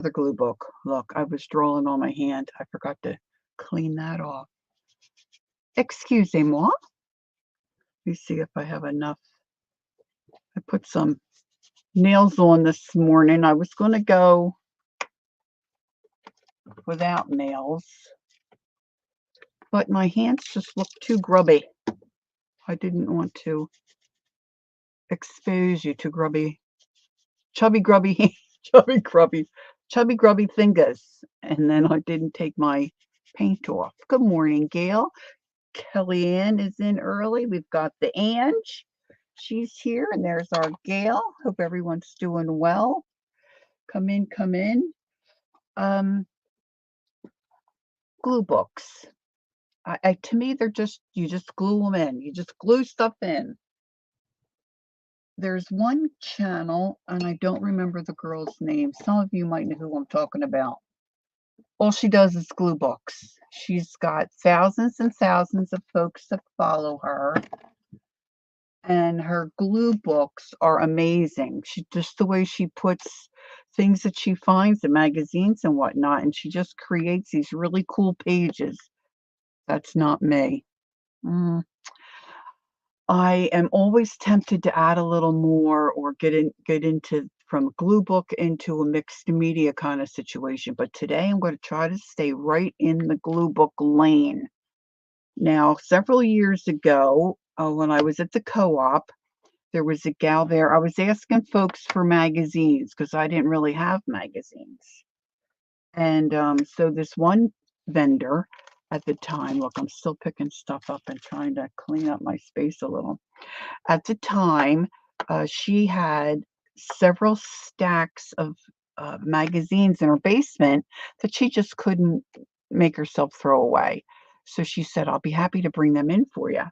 The glue book. Look, I was drawing on my hand. I forgot to clean that off. Excusez-moi. Let me see if I have enough. I put some nails on this morning. I was going to go without nails, but my hands just look too grubby. I didn't want to expose you to chubby grubby, chubby grubby fingers. And then I didn't take my paint off. Good morning, Gail. Kellyann is in early. We've got the Ange. She's here, and there's our Gail. Hope everyone's doing well. Come in, come in. Glue books. To me, they're you just glue them in. You just glue stuff in. There's one channel, and I don't remember the girl's name. Some of you might know who I'm talking about. All she does is glue books. She's got thousands and thousands of folks that follow her. And her glue books are amazing. Just the way she puts things that she finds in magazines and whatnot, and she just creates these really cool pages. That's not me. I am always tempted to add a little more or get into from a glue book into a mixed media kind of situation. But today I'm going to try to stay right in the glue book lane. Now, several years ago, when I was at the co-op, there was a gal there. I was asking folks for magazines because I didn't really have magazines. And so this one vendor at the time, look, I'm still picking stuff up and trying to clean up my space a little. At the time, she had several stacks of magazines in her basement that she just couldn't make herself throw away. So she said, I'll be happy to bring them in for you.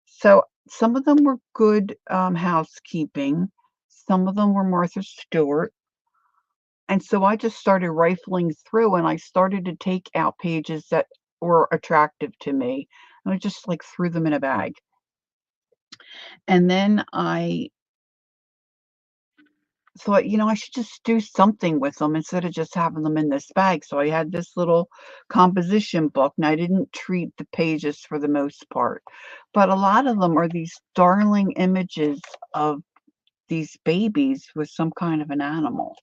So some of them were good housekeeping. Some of them were Martha Stewart. And so I just started rifling through and I started to take out pages that were attractive to me. And I just like threw them in a bag. And then I thought, I should just do something with them instead of just having them in this bag. So I had this little composition book, and I didn't treat the pages for the most part. But a lot of them are these darling images of these babies with some kind of an animal.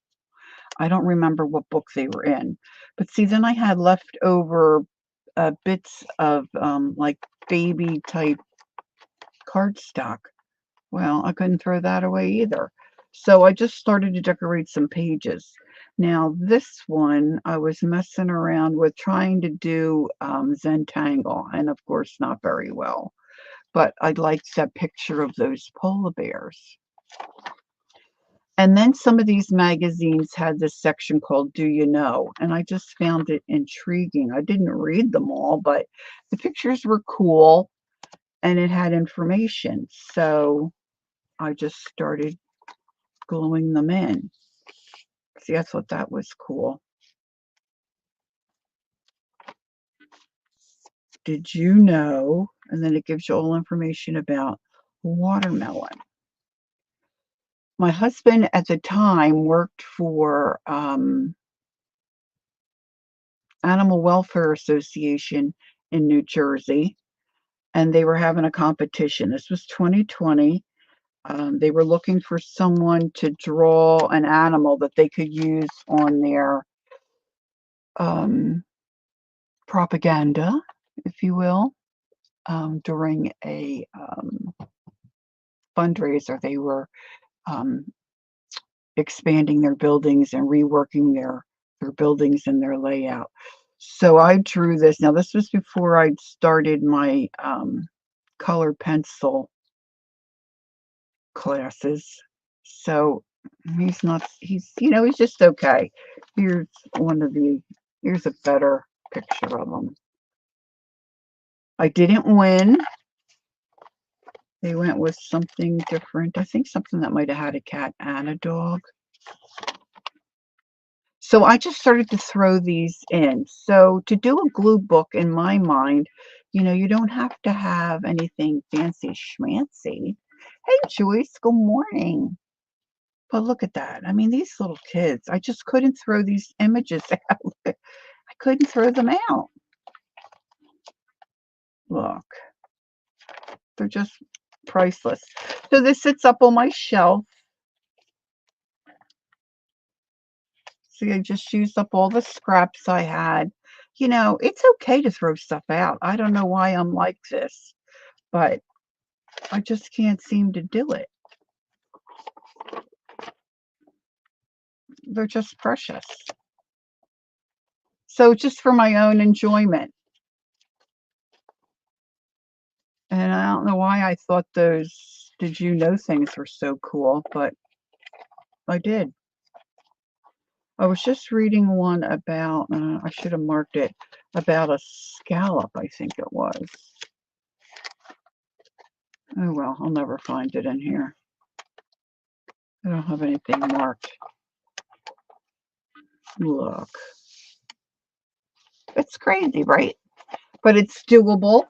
I don't remember what book they were in. But see, then I had leftover bits of like baby type cardstock. Well, I couldn't throw that away either. So I just started to decorate some pages. Now, this one, I was messing around with trying to do Zentangle, and of course, not very well. But I liked that picture of those polar bears. And then some of these magazines had this section called Do You Know? And I just found it intriguing. I didn't read them all, but the pictures were cool and it had information. So I just started gluing them in. See, I thought that was cool. Did you know? And then it gives you all information about watermelon. My husband at the time worked for Animal Welfare Association in New Jersey, and they were having a competition. This was 2020. They were looking for someone to draw an animal that they could use on their propaganda, if you will, during a fundraiser. They were expanding their buildings and reworking their buildings and their layout. So I drew this. Now, this was before I'd started my colored pencil classes. So he's just okay. Here's here's a better picture of him. I didn't win. They went with something different. I think something that might have had a cat and a dog. So I just started to throw these in. So to do a glue book, in my mind, you don't have to have anything fancy schmancy. Hey, Joyce, good morning. But look at that. I mean, these little kids, I just couldn't throw these images out. I couldn't throw them out. Look, they're just priceless. So this sits up on my shelf. See, I just used up all the scraps I had. You know, it's okay to throw stuff out. I don't know why I'm like this, but I just can't seem to do it. They're just precious. So just for my own enjoyment. And I don't know why I thought those did you know things were so cool, but I did. I was just reading one about, I should have marked it, about a scallop, I think it was. Oh well, I'll never find it in here. I don't have anything marked. Look. It's crazy, right? But it's doable,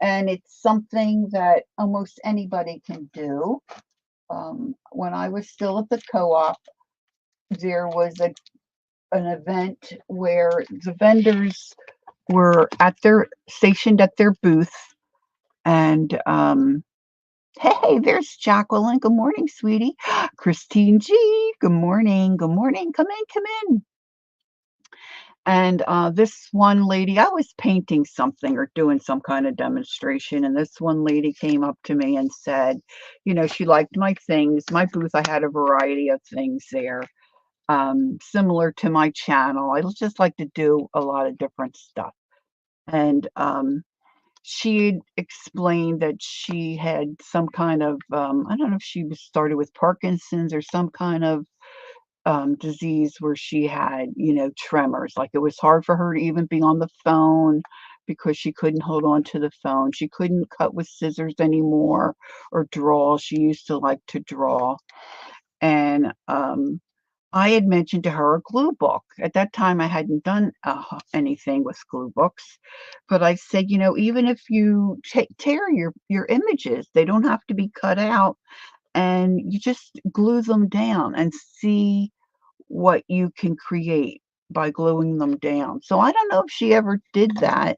and it's something that almost anybody can do. When I was still at the co-op, there was an event where the vendors were stationed at their booth, and hey, there's Jacqueline. Good morning, sweetie. Christine G. Good morning. Good morning. Come in. Come in. And this one lady, I was painting something or doing some kind of demonstration, and this one lady came up to me and said, you know, she liked my things. My booth, I had a variety of things there, similar to my channel. I just like to do a lot of different stuff. And she explained that she had some kind of, I don't know if she was started with Parkinson's or some kind of disease where she had, you know, tremors. Like it was hard for her to even be on the phone because she couldn't hold on to the phone. She couldn't cut with scissors anymore or draw. She used to like to draw. And I had mentioned to her a glue book. At that time, I hadn't done anything with glue books, but I said, you know, even if you tear your images, they don't have to be cut out, and you just glue them down and see what you can create by gluing them down. So I don't know if she ever did that,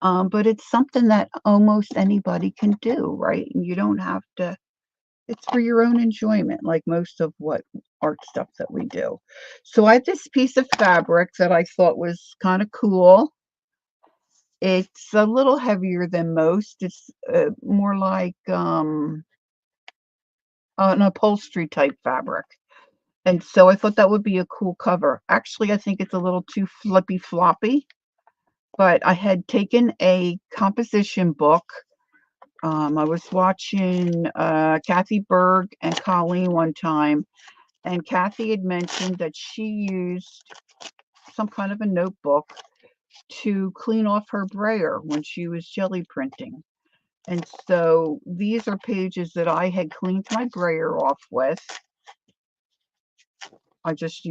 but it's something that almost anybody can do, right? And you don't have to, it's for your own enjoyment, like most of what art stuff that we do. So I had this piece of fabric that I thought was kind of cool. It's a little heavier than most. It's more like an upholstery type fabric. And so I thought that would be a cool cover. Actually, I think it's a little too flippy floppy, but I had taken a composition book. I was watching Kathy Berg and Colleen one time, and Kathy had mentioned that she used some kind of a notebook to clean off her brayer when she was jelly printing. And so these are pages that I had cleaned my brayer off with. I just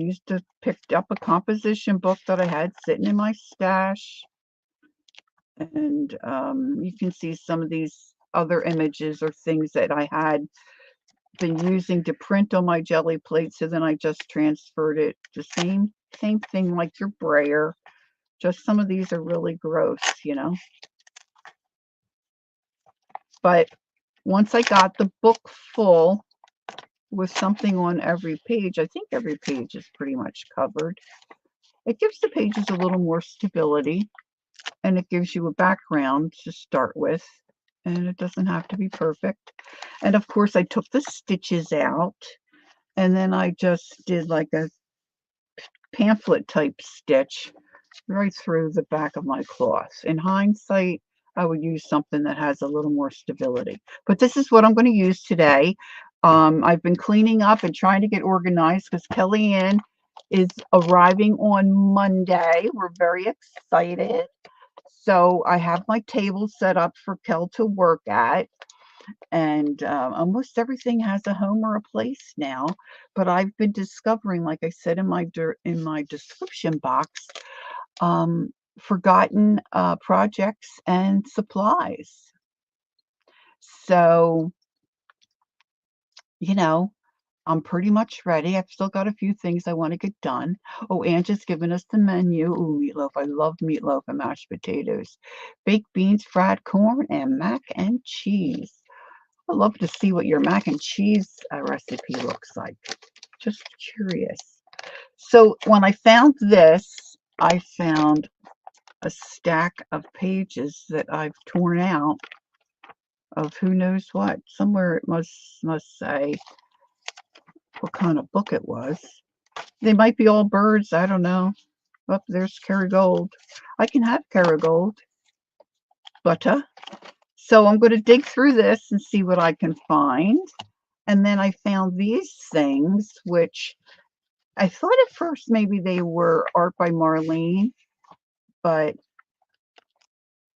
picked up a composition book that I had sitting in my stash. And you can see some of these other images or things that I had been using to print on my jelly plate. So then I just transferred it. The same thing like your brayer. Just some of these are really gross, you know. But once I got the book full with something on every page, I think every page is pretty much covered. It gives the pages a little more stability, and it gives you a background to start with, and it doesn't have to be perfect. And of course, I took the stitches out, and then I just did like a pamphlet type stitch right through the back of my cloth. In hindsight, I would use something that has a little more stability. But this is what I'm going to use today. I've been cleaning up and trying to get organized because Kellyann is arriving on Monday. We're very excited. So I have my table set up for Kel to work at, and almost everything has a home or a place now. But I've been discovering, like I said in my description box, forgotten projects and supplies. So, you know, I'm pretty much ready. I've still got a few things I want to get done. Oh, Angie's given us the menu. Ooh, meatloaf. I love meatloaf and mashed potatoes. Baked beans, fried corn, and mac and cheese. I'd love to see what your mac and cheese recipe looks like. Just curious. So when I found this, I found a stack of pages that I've torn out of who knows what. Somewhere it must say what kind of book it was. They might be all birds. I don't know. Oh, there's Kerrygold. I can have Kerrygold. Butter. So I'm going to dig through this and see what I can find. And then I found these things, which I thought at first maybe they were art by Marlene, but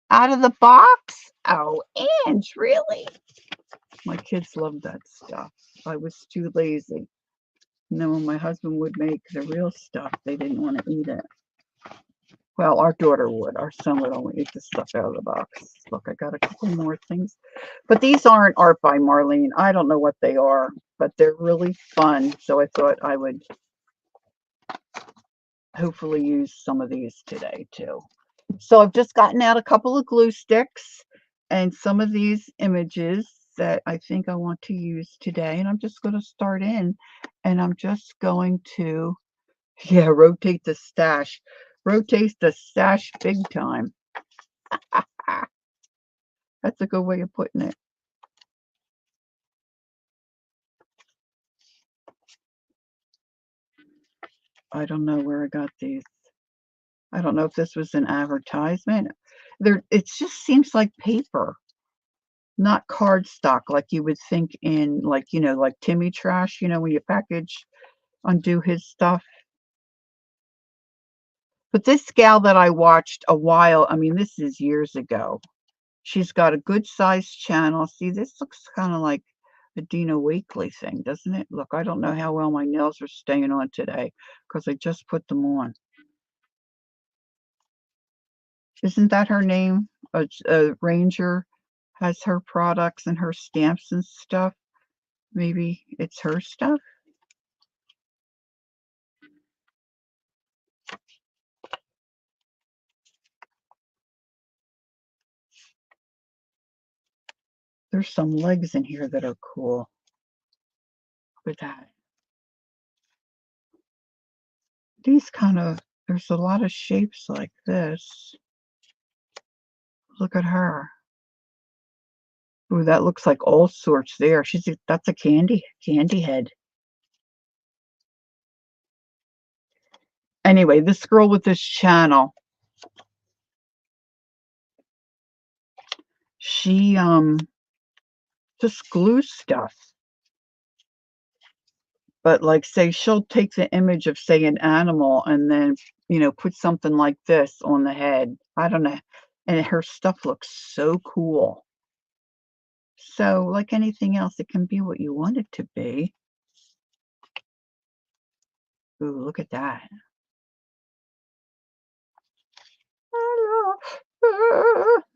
out of the box? Oh, Ange, really? My kids loved that stuff. I was too lazy. And then when my husband would make the real stuff, they didn't want to eat it. Well, our daughter would. Our son would only eat the stuff out of the box. Look, I got a couple more things. But these aren't art by Marlene. I don't know what they are, but they're really fun. So I thought I would hopefully use some of these today too. So I've just gotten out a couple of glue sticks and some of these images that I think I want to use today. And I'm just going to start in and I'm just going to, yeah, rotate the stash. Rotate the stash big time. That's a good way of putting it. I don't know where I got these. I don't know if this was an advertisement. It just seems like paper, not cardstock like you would think in like, like Timmy Trash, when you package, undo his stuff. But this gal that I watched a while, I mean, this is years ago. She's got a good sized channel. See, this looks kind of like a Dina Wakley thing, doesn't it? Look, I don't know how well my nails are staying on today because I just put them on. Isn't that her name? Ranger has her products and her stamps and stuff. Maybe it's her stuff. There's some legs in here that are cool. Look at that. These there's a lot of shapes like this. Look at her. Ooh, that looks like all sorts there. That's a candy head. Anyway, this girl with this channel, she just glues stuff. But like say she'll take the image of say an animal and then, put something like this on the head. I don't know. And her stuff looks so cool. So like anything else, it can be what you want it to be. Ooh, look at that.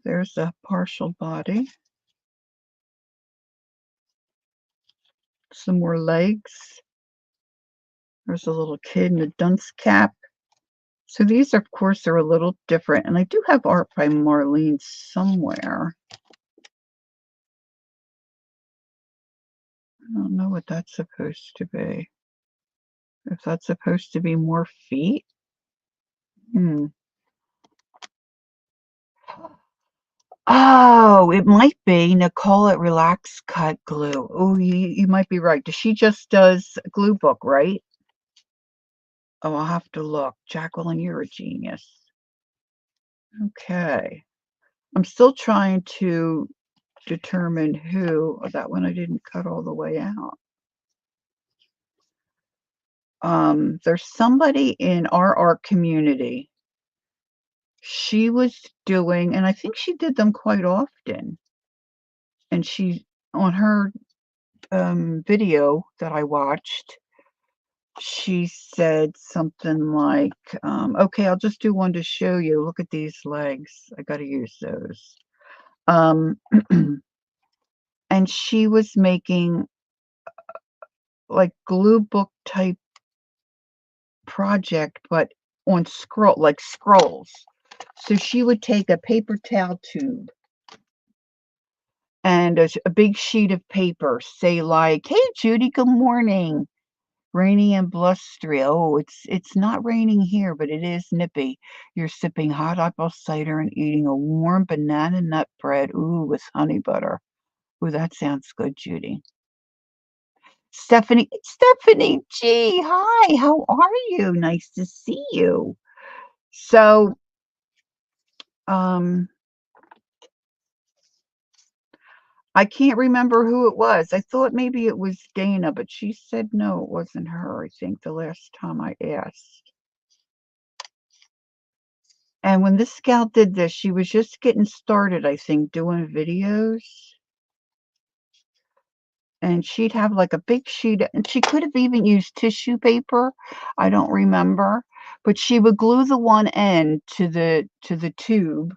There's a partial body. Some more legs. There's a little kid in a dunce cap. So these, of course, are a little different. And I do have art by Marlene somewhere. I don't know what that's supposed to be. If that's supposed to be more feet? Oh, it might be Nicole at Relax Cut Glue. Oh, you might be right. She just does glue book, right? Oh, I'll have to look. Jacqueline, you're a genius. Okay. I'm still trying to determine who. Oh, that one I didn't cut all the way out. There's somebody in our art community. She was doing, and I think she did them quite often. And she, on her video that I watched, she said something like, okay, I'll just do one to show you. Look at these legs. I got to use those. And she was making like glue book type project, but on scrolls. So she would take a paper towel tube and a big sheet of paper, say like, "Hey Judy, good morning. Rainy and blustery. Oh, it's not raining here, but it is nippy. You're sipping hot apple cider and eating a warm banana nut bread. Ooh, with honey butter. Ooh, that sounds good, Judy." Stephanie G, hi, how are you? Nice to see you. So, um, I can't remember who it was. I thought maybe it was Dana, but she said no, it wasn't her, I think, the last time I asked. And when this gal did this, she was just getting started, I think, doing videos. And she'd have like a big sheet, and she could have even used tissue paper. I don't remember, but she would glue the one end to the tube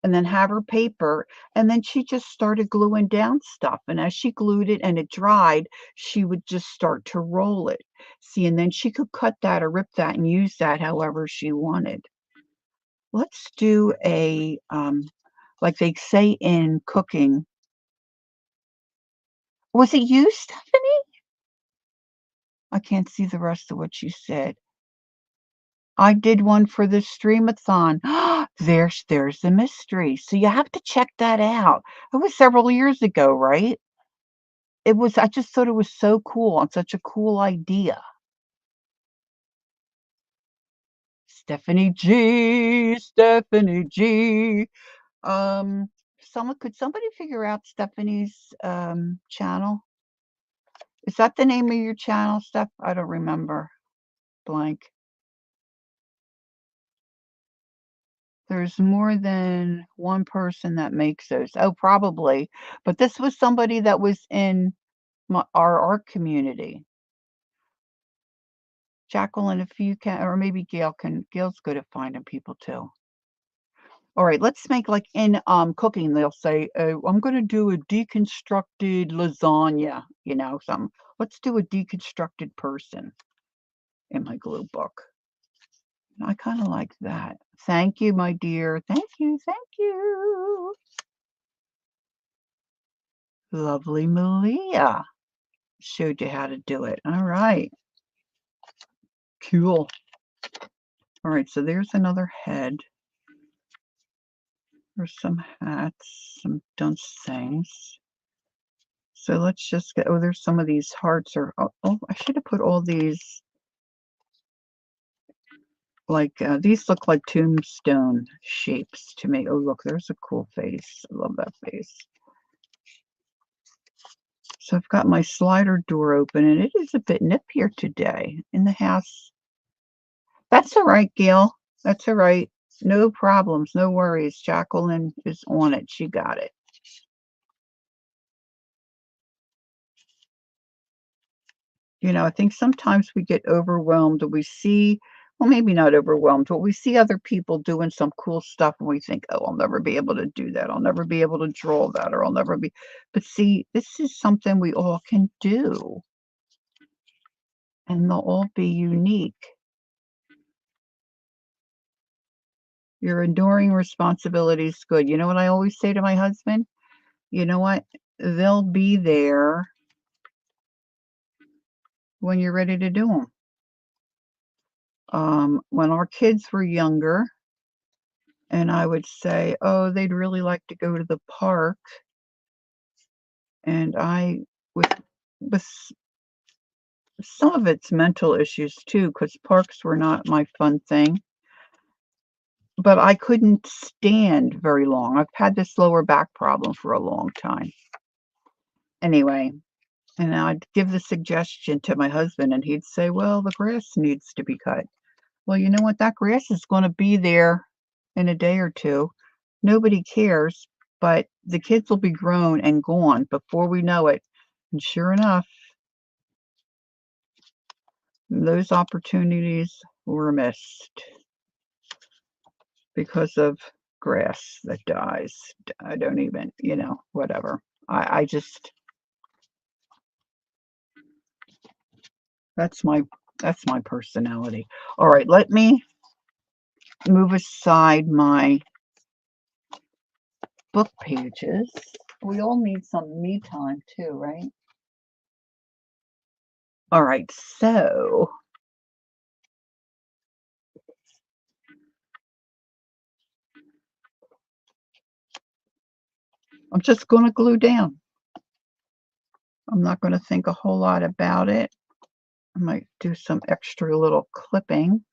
and then have her paper, and then she just started gluing down stuff, and as she glued it and it dried, she would just start to roll it. See, and then she could cut that or rip that and use that however she wanted. Let's do a, like they say in cooking. Was it you, Stephanie? I can't see the rest of what you said. I did one for the streamathon. There's the mystery. So you have to check that out. It was several years ago, right? It was, I just thought it was so cool and such a cool idea. Stephanie G. Um, could somebody figure out Stephanie's channel? Is that the name of your channel, Steph? I don't remember. Blank. There's more than one person that makes those. Oh, probably. But this was somebody that was in our art community. Jacqueline, if you can, or maybe Gail can. Gail's good at finding people too. All right, let's make like in cooking, they'll say, I'm going to do a deconstructed lasagna, something. Let's do a deconstructed person in my glue book. I kind of like that. Thank you, my dear. Thank you. Thank you. Lovely Malia showed you how to do it. All right. Cool. All right, so there's another head. There's some hats, some dunce things. So let's just get, there's some of these hearts I should have put all these, like, these look like tombstone shapes to me. Oh, look, there's a cool face. I love that face. So I've got my slider door open, and it is a bit nippier today in the house. That's all right, Gail. That's all right. No problems, no worries. Jacqueline is on it. She got it. I think sometimes we get overwhelmed and we see, well, maybe not overwhelmed, but we see other people doing some cool stuff and we think, oh, I'll never be able to do that. I'll never be able to draw that, or I'll never be. But see, this is something we all can do, and they'll all be unique. Your enduring responsibility is good. You know what I always say to my husband? You know what? They'll be there when you're ready to do them. When our kids were younger, and I would say, oh, they'd really like to go to the park, and with with some of it's mental issues too, because parks were not my fun thing, but I couldn't stand very long. I've had this lower back problem for a long time. Anyway, and I'd give the suggestion to my husband, and he'd say, well, the grass needs to be cut. Well, you know what? That grass is going to be there in a day or two. Nobody cares, but the kids will be grown and gone before we know it. And sure enough, those opportunities were missed because of grass that dies. I don't even, whatever. I just, That's my personality. All right, let me move aside my book pages. We all need some me time too, right? All right, so I'm just going to glue down. I'm not going to think a whole lot about it. I might do some extra little clipping.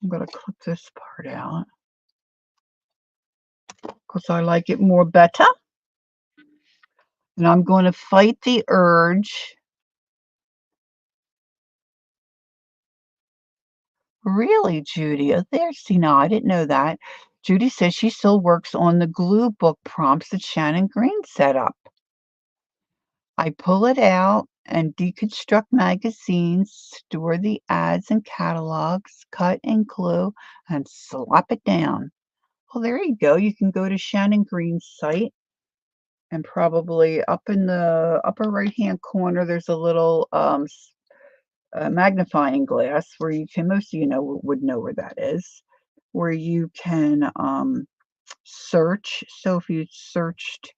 I'm going to clip this part out because I like it more better. And I'm going to fight the urge. Really, Judy? Oh, see, no, I didn't know that. Judy says she still works on the glue book prompts that Shannon Green set up. I pull it out and deconstruct magazines, store the ads and catalogs, cut and glue, and slap it down. Well, there you go. You can go to Shannon Green's site, and probably up in the upper right-hand corner, there's a little magnifying glass where you can, most of you know would know where that is, where you can search. So if you searched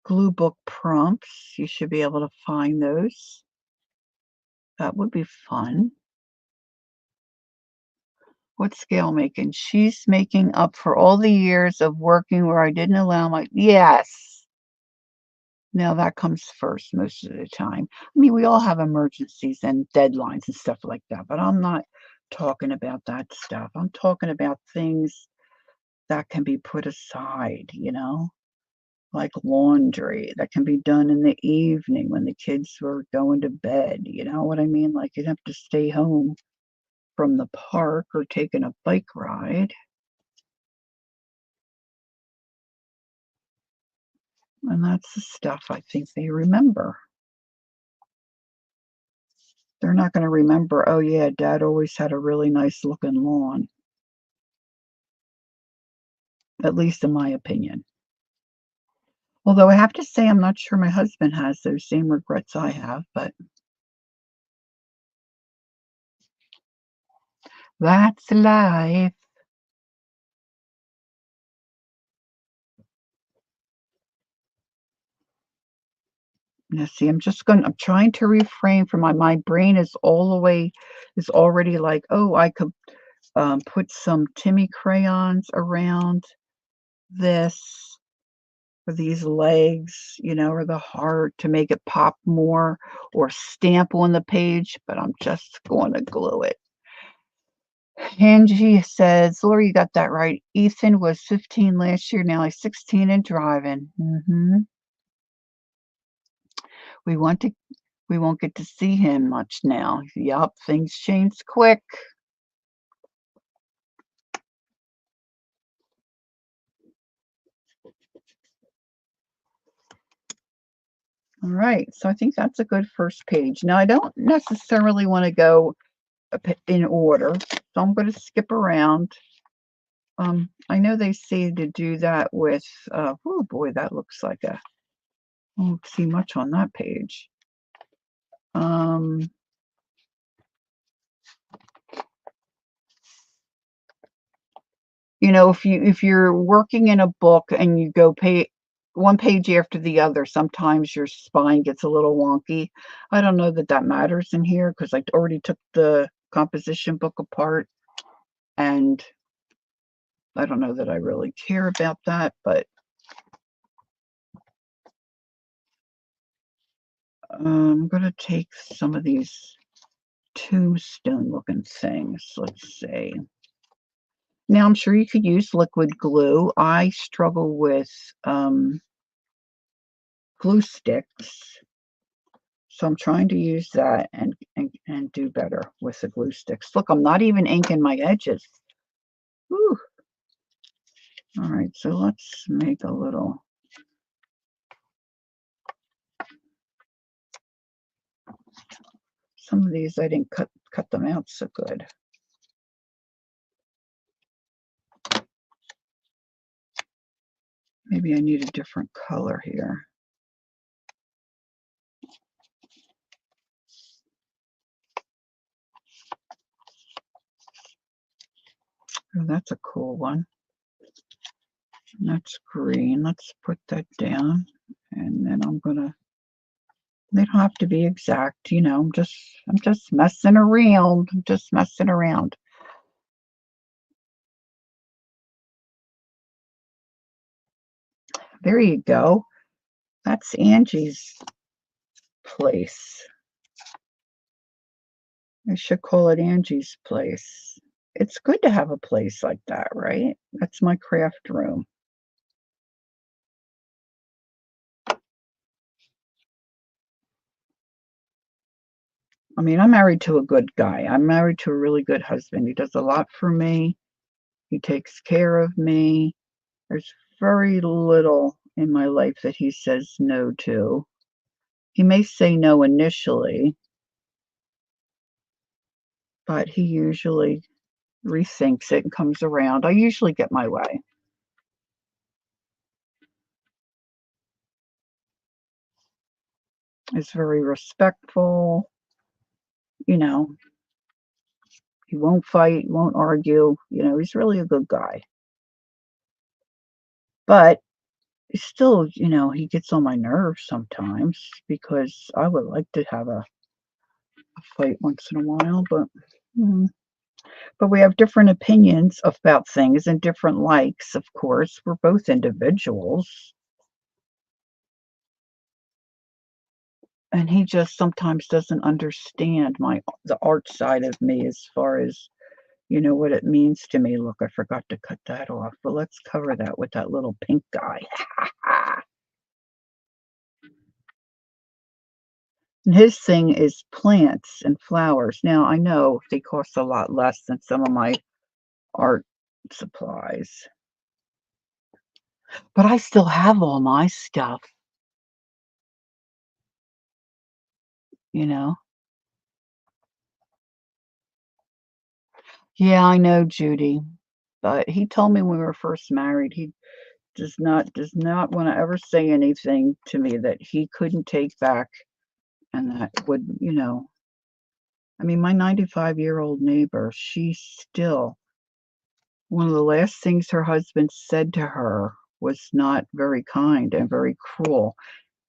glue book prompts, you should be able to find those. That would be fun. What's Gail making? She's making up for all the years of working where I didn't allow my, yes. Now that comes first most of the time. I mean, we all have emergencies and deadlines and stuff like that, but I'm not talking about that stuff. I'm talking about things that can be put aside, like laundry that can be done in the evening when the kids were going to bed. You know what I mean? Like you'd have to stay home from the park or taking a bike ride. And that's the stuff I think they remember. They're not going to remember, oh yeah, Dad always had a really nice looking lawn. At least in my opinion. Although I have to say, I'm not sure my husband has those same regrets I have, but that's life. Now, see, I'm trying to refrain from my brain is is already like, oh, I could put some Timmy crayons around this, or these legs, or the heart to make it pop more, or stamp on the page, but I'm just going to glue it. Angie says, Lori, you got that right. Ethan was 15 last year, now he's 16 and driving. We want to we won't get to see him much now. Yup, things change quick. All right, so I think that's a good first page. Now, I don't necessarily want to go in order, so I'm going to skip around. I know they say to do that with, oh boy, that looks like I don't see much on that page. If you're working in a book and you go one page after the other, sometimes your spine gets a little wonky. I don't know that matters in here because I already took the composition book apart, and I don't know that I really care about that, but I'm going to take some of these tombstone looking things. Let's see. Now, I'm sure you could use liquid glue. I struggle with glue sticks. So I'm trying to use that and do better with the glue sticks. Look, I'm not even inking my edges. Whew. All right, so let's make a little. Some of these I didn't cut them out so good. Maybe I need a different color here. Oh, that's a cool one. That's green. Let's put that down. And then they don't have to be exact, you know, I'm just messing around. I'm just messing around. There you go. That's Angie's place. I should call it Angie's place. It's good to have a place like that, right? That's my craft room. I mean, I'm married to a good guy. I'm married to a really good husband. He does a lot for me. He takes care of me. There's very little in my life that he says no to. He may say no initially, but he usually rethinks it and comes around. I usually get my way. He's very respectful. You know, he won't fight, won't argue. You know, he's really a good guy. But still, you know, he gets on my nerves sometimes because I would like to have a fight once in a while, mm, but we have different opinions about things and different likes, of course. We're both individuals. And he just sometimes doesn't understand the art side of me as far as, you know, what it means to me. Look, I forgot to cut that off, but let's cover that with that little pink guy. And his thing is plants and flowers. Now, I know they cost a lot less than some of my art supplies, but I still have all my stuff, you know? Yeah, I know, Judy, but he told me when we were first married, he does not want to ever say anything to me that he couldn't take back and that would, you know, I mean, my 95-year-old neighbor, she's still one of the last things her husband said to her was not very kind and very cruel.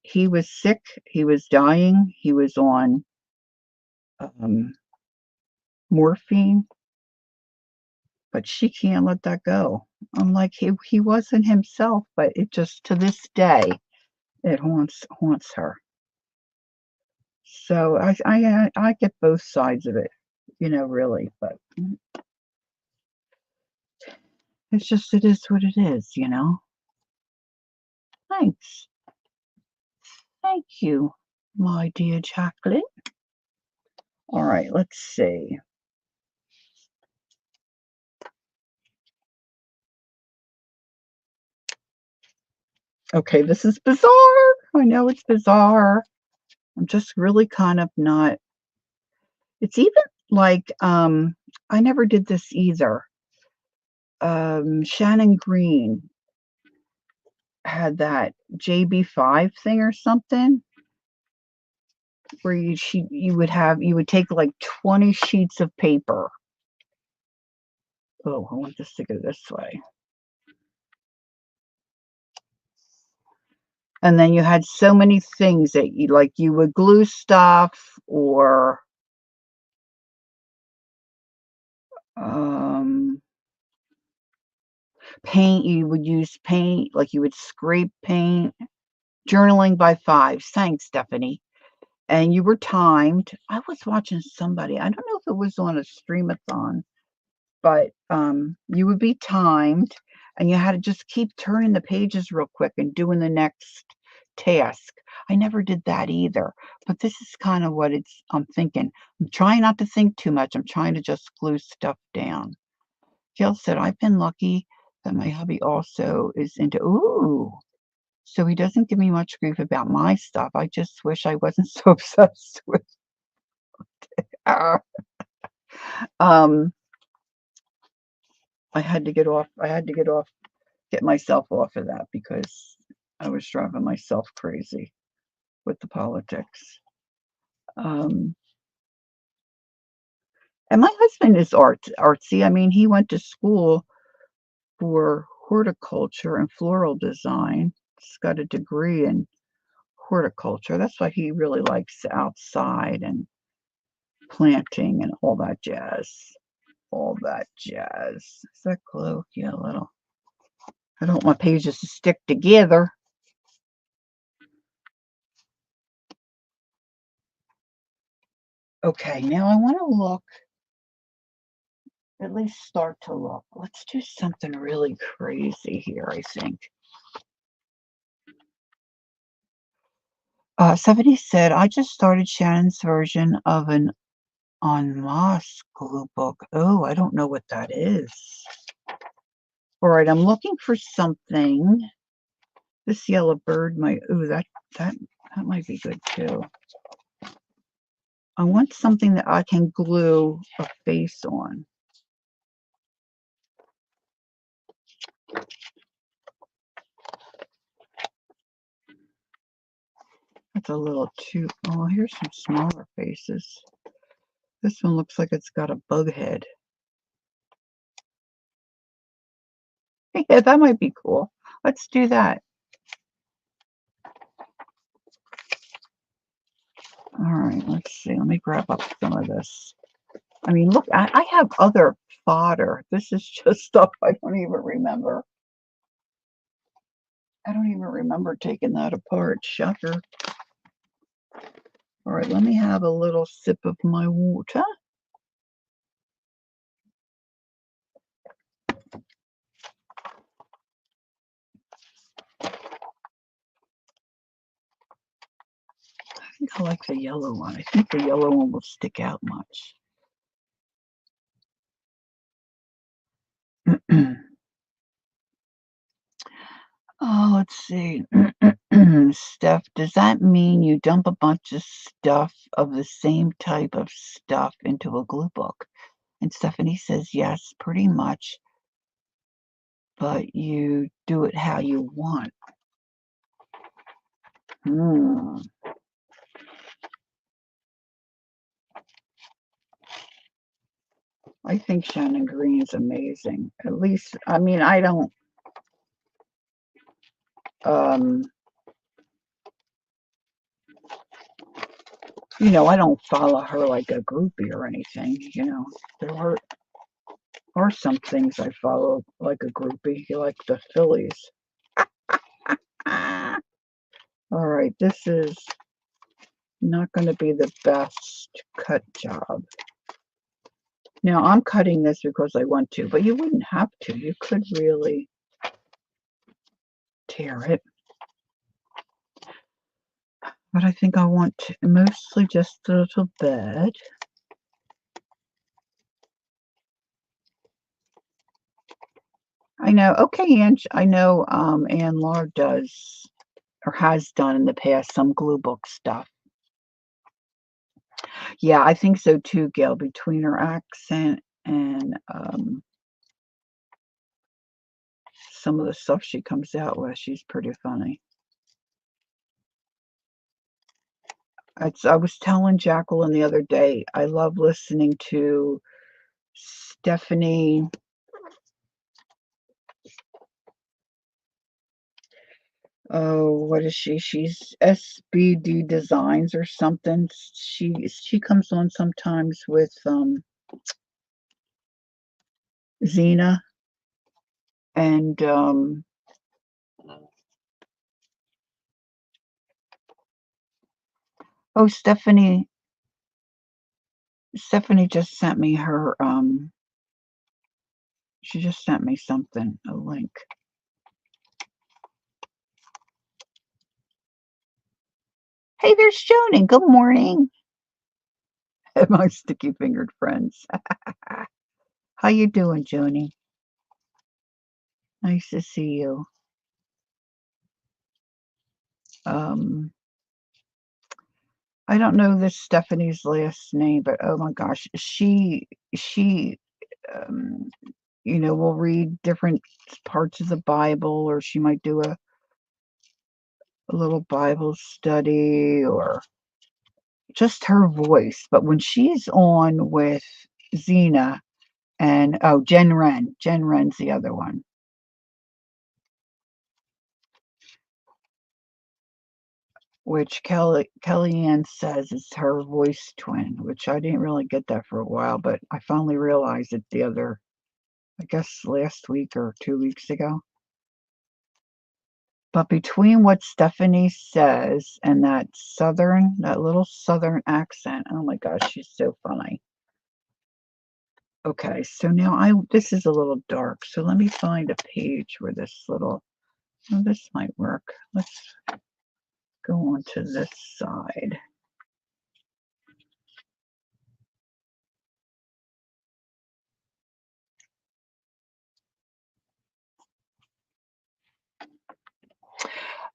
He was sick, he was dying, he was on um, morphine, but she can't let that go. I'm like, he wasn't himself, but it just to this day it haunts her. So I get both sides of it, you know, really, but it's just it is what it is, you know. Thanks. Thank you, my dear Jacqueline. All right, let's see. Okay, this is bizarre. I know it's bizarre. I'm just really kind of not. It's even like I never did this either. Shannon Green had that JB5 thing or something where you would take like 20 sheets of paper. Oh, I want this to go this way. And then you had so many things that you would glue stuff or um paint. You would use paint, like you would scrape paint. Journaling by fives. Thanks, Stephanie. And you were timed. I was watching somebody. I don't know if it was on a streamathon, but you would be timed and you had to just keep turning the pages real quick and doing the next task. I never did that either, but this is kind of what I'm thinking. I'm trying not to think too much. I'm trying to just glue stuff down. Jill said, I've been lucky that my hubby also is into, ooh, so he doesn't give me much grief about my stuff. I just wish I wasn't so obsessed with uh, um get myself off of that because I was driving myself crazy with the politics. Um And my husband is artsy. I mean, he went to school for horticulture and floral design. He's got a degree in horticulture. That's why he really likes outside and planting and all that jazz. All that jazz. Is that glue? Yeah, a little. I don't want pages to stick together. Okay, now I want to look, at least start to look. Let's do something really crazy here, I think. 70 said, I just started Shannon's version of an en masse glue book. Oh, I don't know what that is. All right, I'm looking for something. This yellow bird might, ooh, that might be good too. I want something that I can glue a face on. That's a little too, oh, here's some smaller faces. This one looks like it's got a bug head. Yeah, that might be cool. Let's do that. All right, let's see. Let me grab up some of this. I mean, look, I have other fodder. This is just stuff I don't even remember. I don't even remember taking that apart. Shocker. All right, let me have a little sip of my water. I think I like the yellow one. I think the yellow one will stick out much. Oh, let's see. Steph, does that mean you dump a bunch of stuff of the same type of stuff into a glue book? And Stephanie says, yes, pretty much, but you do it how you want. I think Shannon Green is amazing. At least, I mean, I don't, I don't follow her like a groupie or anything. There are some things I follow like a groupie, like the Phillies. All right, this is not going to be the best cut job. Now, I'm cutting this because I want to, but you wouldn't have to. You could really tear it. But I think I want mostly just a little bit. I know, okay, Ange, I know Ann Laura does or has done in the past some glue book stuff. Yeah, I think so too, Gail, between her accent and some of the stuff she comes out with, she's pretty funny. I was telling Jacqueline the other day, I love listening to Stephanie. Oh, what is she? She's SBD Designs or something. She comes on sometimes with Zena and oh, Stephanie just sent me her she just sent me something, a link. Hey, there's Joni. Good morning. My sticky fingered friends. How you doing, Joni? Nice to see you. I don't know this Stephanie's last name, but oh my gosh, she um, will read different parts of the Bible, or she might do a little Bible study, or just her voice. But when she's on with Xena, and oh, Jen Ren. Jen Ren's the other one. Which Kellyann says is her voice twin, which I didn't really get that for a while, but I finally realized it I guess last week or 2 weeks ago. But between what Stephanie says and that little southern accent, oh my gosh, she's so funny. Okay, so now this is a little dark, so let me find a page where oh, this might work. Let's go on to this side.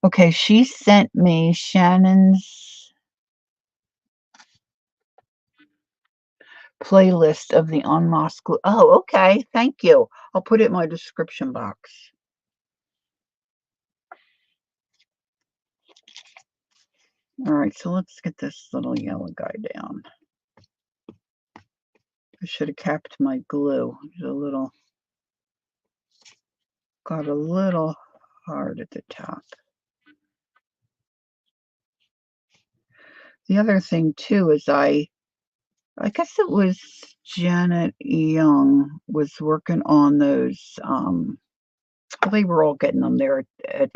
Okay, she sent me Shannon's playlist of the unmasked glue. Oh, okay. Thank you. I'll put it in my description box. All right, so let's get this little yellow guy down. I should have capped my glue. Got a little hard at the top. The other thing too is I guess it was Janet Young was working on those. They were all getting them there at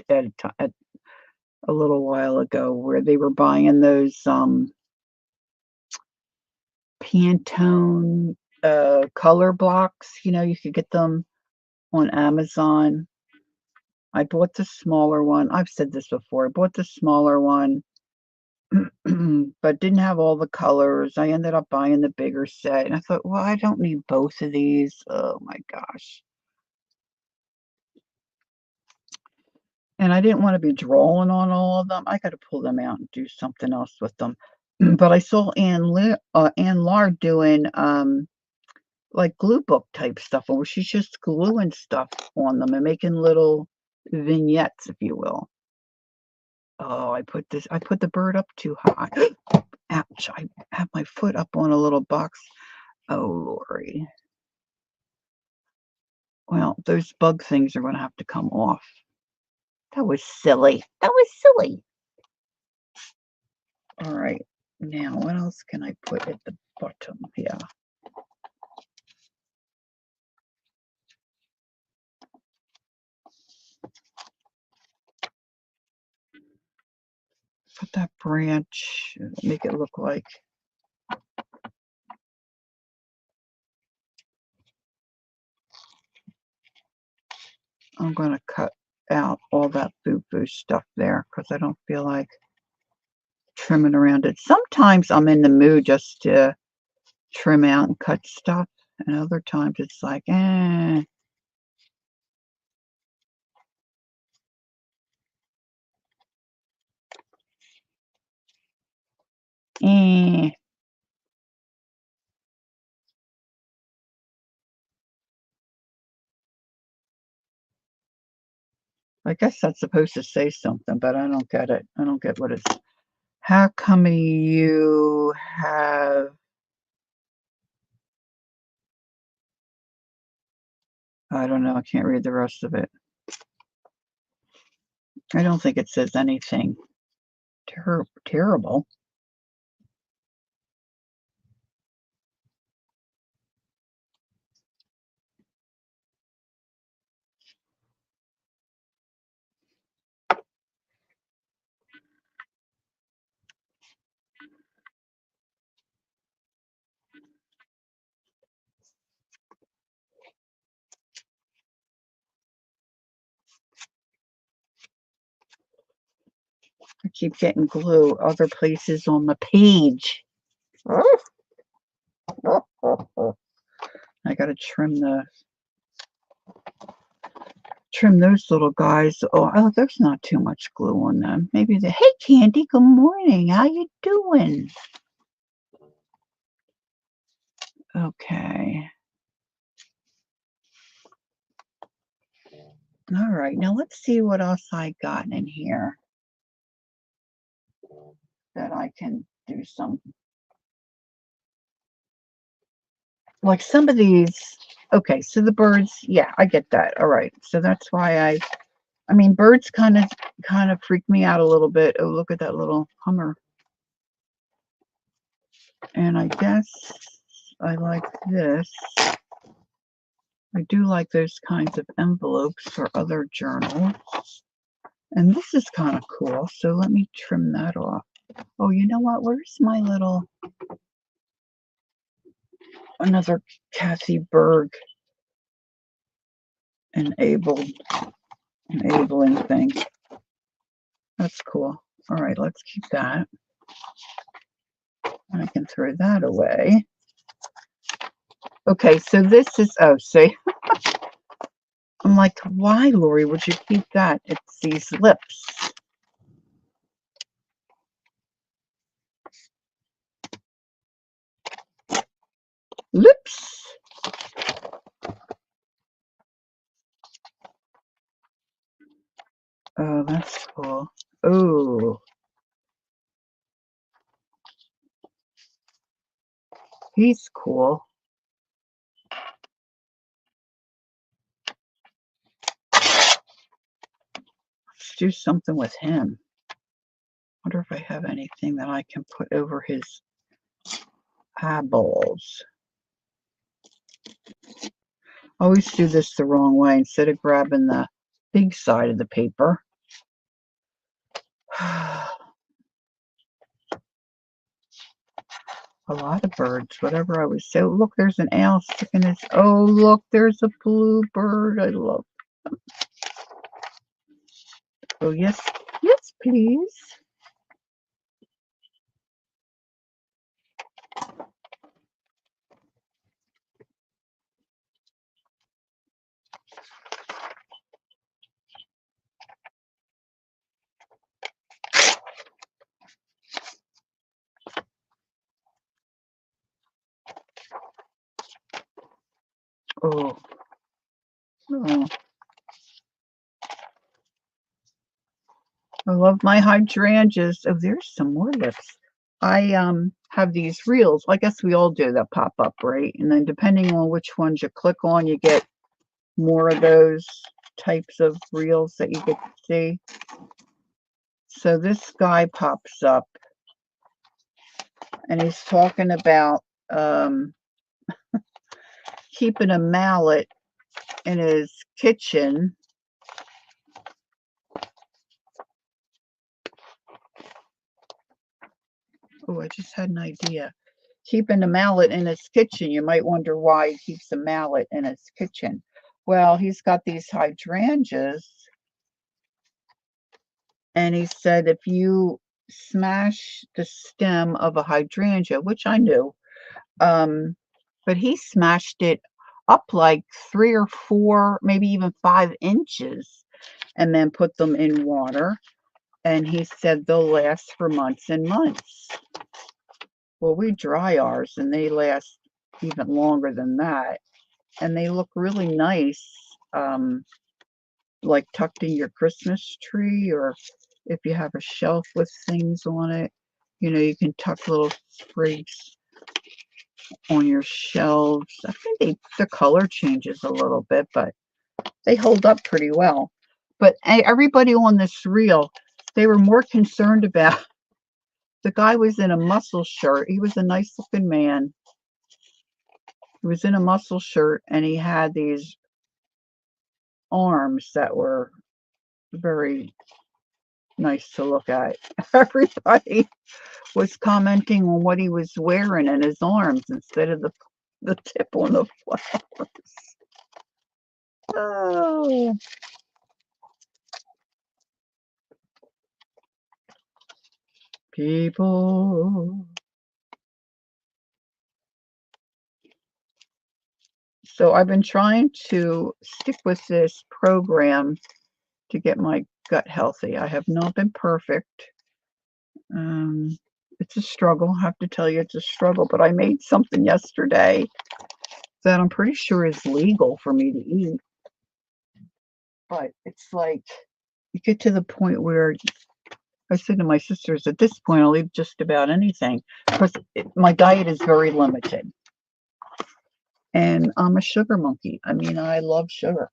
a little while ago, where they were buying those Pantone color blocks. You could get them on Amazon. I bought the smaller one. I've said this before. I bought the smaller one, but didn't have all the colors. I ended up buying the bigger set, and I thought, well, I don't need both of these. Oh my gosh. And I didn't want to be drawing on all of them. I got to pull them out and do something else with them. But I saw Ann Lard doing like glue book type stuff, where she's just gluing stuff on them and making little vignettes, if you will. Oh, I put the bird up too high. Ouch, I have my foot up on a little box. Oh, Lori. Well, those bug things are going to have to come off. That was silly. That was silly. All right. Now, what else can I put at the bottom here? Put that branch, make it look like. I'm going to cut out all that boo-boo stuff there because I don't feel like trimming around it. Sometimes I'm in the mood just to trim out and cut stuff, and other times it's like, eh. Eh. I guess that's supposed to say something, but I don't get it. I don't get what it's. How come you have? I don't know. I can't read the rest of it. I don't think it says anything terrible. I keep getting glue other places on the page. I gotta trim those little guys. Oh, there's not too much glue on them. Maybe hey Candy, good morning. How you doing? Okay. All right, now let's see what else I got in here that I can do some. like some of these, okay, so the birds, yeah, I get that. All right. So that's why I mean, birds kind of freak me out a little bit. Oh, look at that little hummer. And I guess I like this. I do like those kinds of envelopes for other journals. And this is kind of cool. So let me trim that off. Oh, you know what? Where's my little, another Kathy Berg enabling thing. That's cool. All right, let's keep that. I can throw that away. Okay, so this is, oh, see, I'm like, why, Lori, would you keep that? It's these lips. Lips. Oh, that's cool. Oh, he's cool. Let's do something with him. Wonder if I have anything that I can put over his eyeballs. I always do this the wrong way instead of grabbing the big side of the paper. A lot of birds, whatever I was saying. Oh, look, there's an owl sticking his. Oh, look, there's a bluebird. I love. Oh, yes, yes, please. Oh, oh. I love my hydrangeas. Oh, there's some more lips. I have these reels. I guess we all do that pop up, right? And then depending on which ones you click on, you get more of those types of reels that you get to see. So this guy pops up and he's talking about keeping a mallet in his kitchen. Oh, I just had an idea. Keeping a mallet in his kitchen. You might wonder why he keeps a mallet in his kitchen. Well, he's got these hydrangeas, and he said if you smash the stem of a hydrangea, which I knew, but he smashed it up like 3 or 4, maybe even 5 inches, and then put them in water. And he said they'll last for months and months. Well, we dry ours, and they last even longer than that. And they look really nice, like tucked in your Christmas tree, or if you have a shelf with things on it, you know, you can tuck little sprigs on your shelves. I think the color changes a little bit, but they hold up pretty well. But everybody on this reel, they were more concerned about, the guy was in a muscle shirt. He was a nice looking man. He was in a muscle shirt, and he had these arms that were very nice to look at. Everybody was commenting on what he was wearing in his arms instead of the tip on the flowers. Oh. People. So I've been trying to stick with this program to get my gut healthy. I have not been perfect. It's a struggle. I have to tell you, it's a struggle. But I made something yesterday that I'm pretty sure is legal for me to eat. But it's like you get to the point where I said to my sisters, at this point, I'll eat just about anything because my diet is very limited. And I'm a sugar monkey. I mean, I love sugar.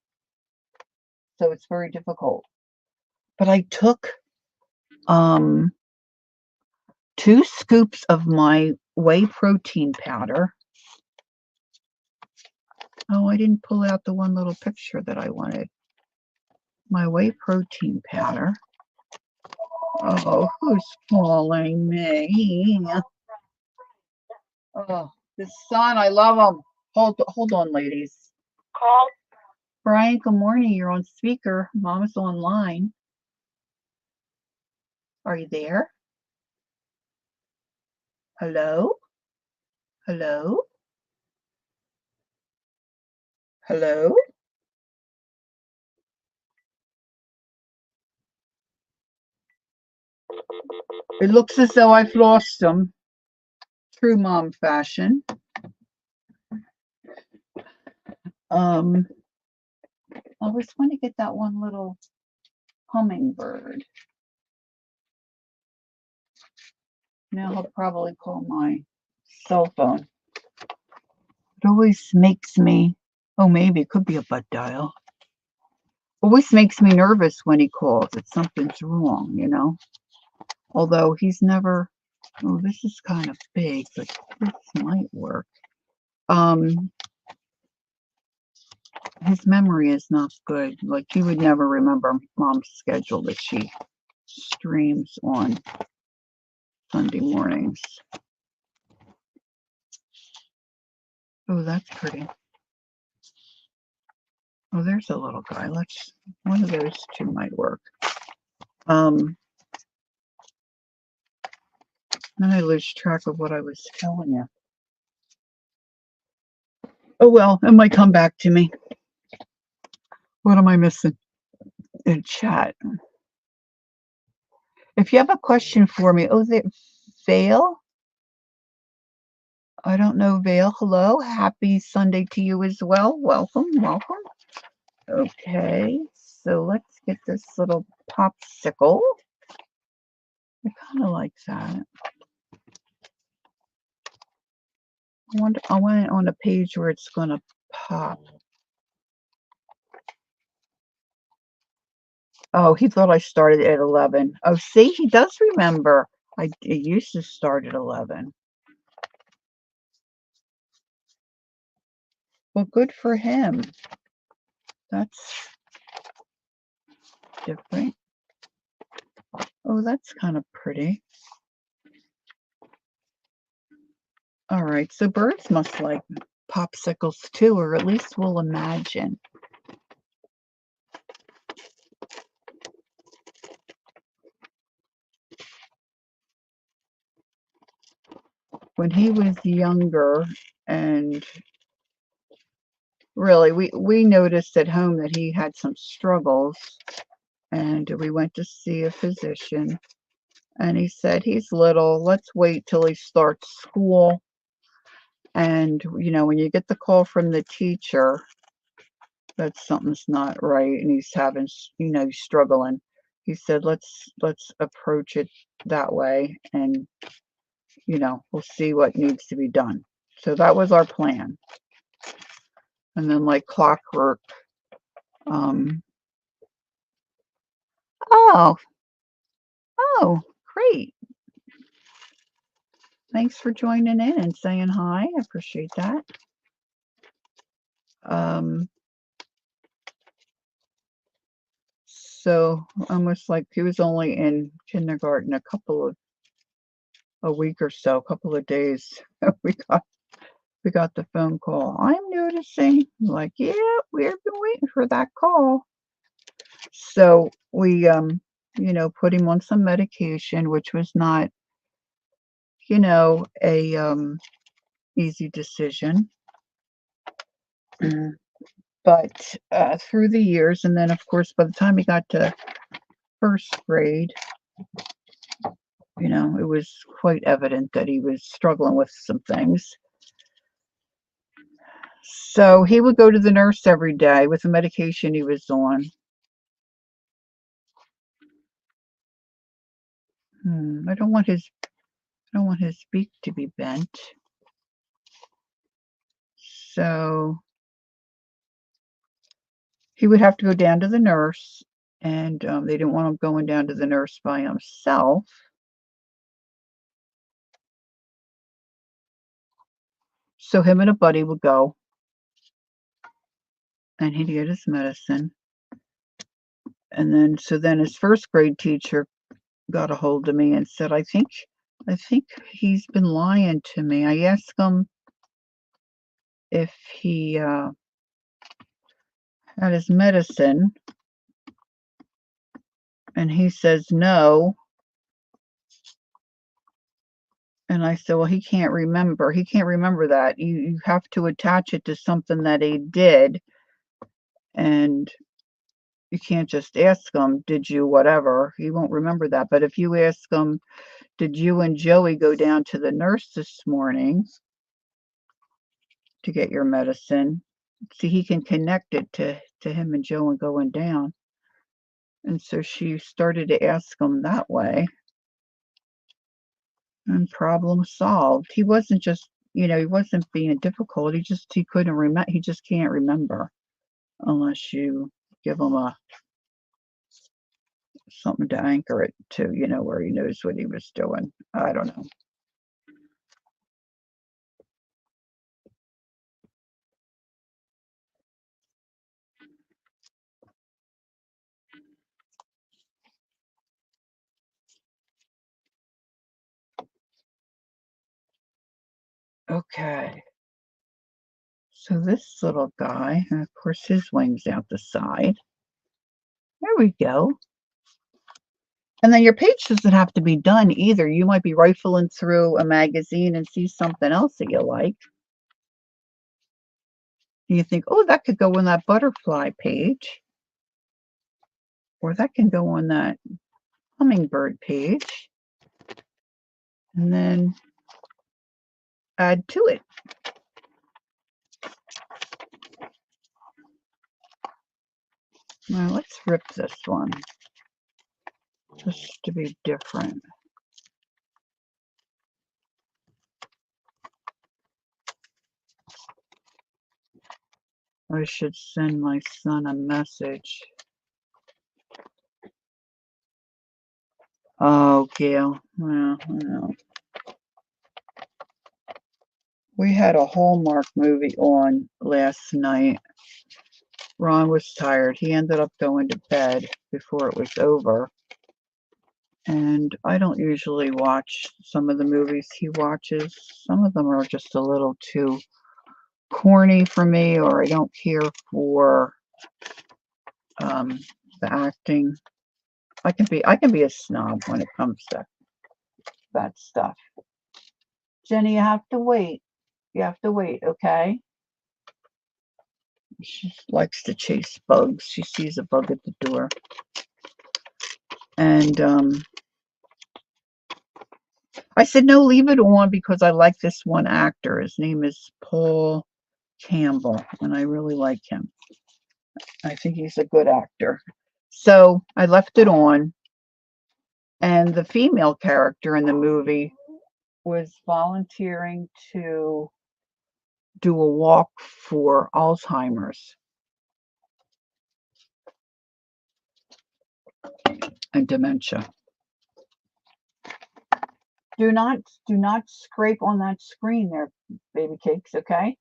So it's very difficult. But I took 2 scoops of my whey protein powder. Oh, I didn't pull out the one little picture that I wanted. My whey protein powder. Oh, who's calling me? Oh, the son, I love him. Hold on, ladies. Call. Brian, good morning. You're on speaker. Mama's online. Are you there? Hello? Hello? Hello? It looks as though I've lost him. True mom fashion. I was going to get that one little hummingbird. Now he'll probably call my cell phone. It always makes me, oh, maybe it could be a butt dial. Always makes me nervous when he calls. That something's wrong, you know. Although he's never, oh, this is kind of big, but this might work. His memory is not good. Like, he would never remember mom's schedule that she streams on Sunday mornings. Oh, that's pretty. Oh, there's a little guy. One of those 2 might work. Then I lose track of what I was telling you. Oh, well, it might come back to me. What am I missing in chat? If you have a question for me, oh, there, Vale? I don't know, Vale. Hello. Happy Sunday to you as well. Welcome, welcome. Okay, so let's get this little popsicle. I kind of like that. I want it on a page where it's going to pop. Oh, he thought I started at 11. Oh, see, he does remember. I used to start at 11. Well, good for him. That's different. Oh, that's kind of pretty. All right, so birds must like popsicles too, or at least we'll imagine. When he was younger, and really, we noticed at home that he had some struggles, and we went to see a physician, and he said, he's little, let's wait till he starts school. And, you know, when you get the call from the teacher that something's not right and he's having, you know, struggling, he said, let's approach it that way, and, you know, we'll see what needs to be done. So that was our plan. And then, like clockwork, oh, great. Thanks for joining in and saying hi. I appreciate that. So almost like he was only in kindergarten a week or so, a couple of days. we got the phone call. I'm noticing. I'm like, yeah, we've been waiting for that call. So we you know, put him on some medication, which was not, you know, a easy decision. But through the years, and then of course by the time he got to first grade, you know, it was quite evident that he was struggling with some things. So he would go to the nurse every day with the medication he was on. I don't want his beak to be bent. so he would have to go down to the nurse, and they didn't want him going down to the nurse by himself. So him and a buddy would go, and he'd get his medicine. And then his first grade teacher got a hold of me and said, I think he's been lying to me. I asked him if he had his medicine, and he says no. And I said, well, he can't remember. He can't remember that. You have to attach it to something that he did, and you can't just ask him, did you whatever? He won't remember that. But if you ask him, did you and Joey go down to the nurse this morning to get your medicine? See, he can connect it to him and Joe and going down. And so she started to ask him that way. And problem solved. He wasn't just, he wasn't being difficult. He couldn't remember. He just can't remember unless you give him something to anchor it to, where he knows what he was doing. I don't know. Okay. So this little guy, and of course his wings out the side. There we go. And then your page doesn't have to be done either. You might be rifling through a magazine and see something else that you like. And you think, oh, that could go on that butterfly page. Or that can go on that hummingbird page. And then add to it. Now let's rip this one. Just to be different. I should send my son a message. Oh, Gail. Well, we had a Hallmark movie on last night. Ron was tired. He ended up going to bed before it was over. And I don't usually watch some of the movies he watches. Some of them are just a little too corny for me, or I don't care for the acting. I can be a snob when it comes to that stuff. Jenny, you have to wait. You have to wait, okay? She likes to chase bugs. She sees a bug at the door. And I said, no, leave it on because I like this one actor. His name is Paul Campbell, and I really like him. I think he's a good actor. So I left it on, and the female character in the movie was volunteering to do a walk for Alzheimer's and dementia. Do not scrape on that screen there, baby cakes, okay?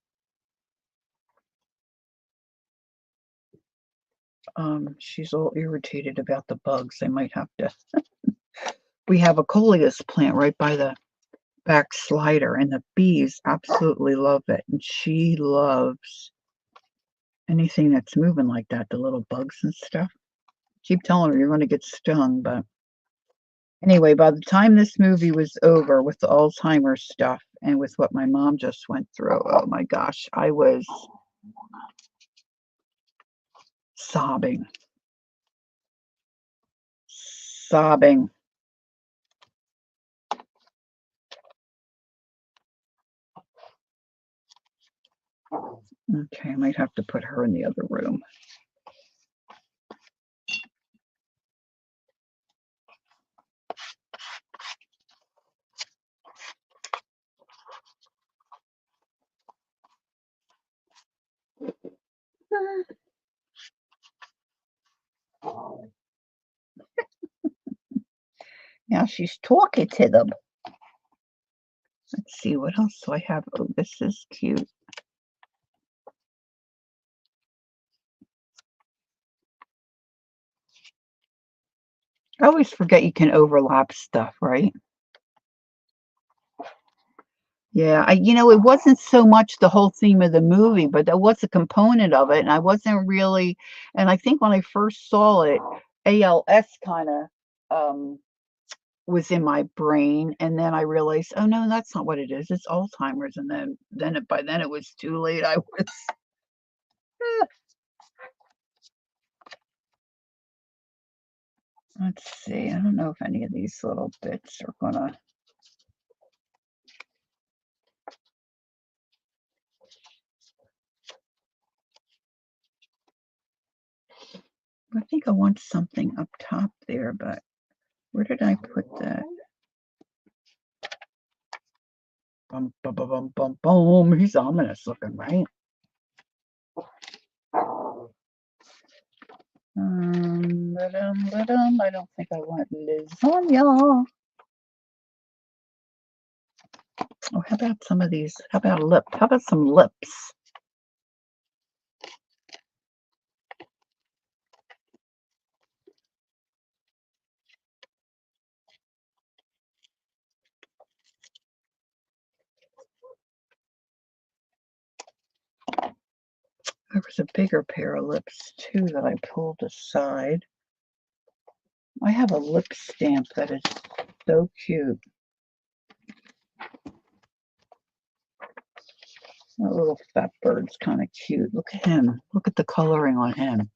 She's all irritated about the bugs. I might have to. We have a coleus plant right by the back slider, and the bees absolutely love it. And she loves anything that's moving like that, the little bugs and stuff. Keep telling her you're going to get stung, but anyway, by the time this movie was over with the Alzheimer's stuff and with what my mom just went through, oh my gosh, I was sobbing. Sobbing. Okay, I might have to put her in the other room. Now she's talking to them. Let's see, what else do I have? Oh, this is cute. I always forget you can overlap stuff, right? Yeah, it wasn't so much the whole theme of the movie, but that was a component of it, and I wasn't really, and I think when I first saw it, ALS kind of was in my brain, and then I realized, oh no, that's not what it is. It's Alzheimer's, and by then it was too late. I was. Let's see. I don't know if any of these little bits are gonna. I think I want something up top there, but where did I put that? Bum, bum, bum, bum, bum, boom. He's ominous looking, right? I don't think I want lasagna. Oh, how about some of these? How about a lip? How about some lips? There was a bigger pair of lips too that I pulled aside. I have a lip stamp that is so cute. That little fat bird's kind of cute. Look at him. Look at the coloring on him.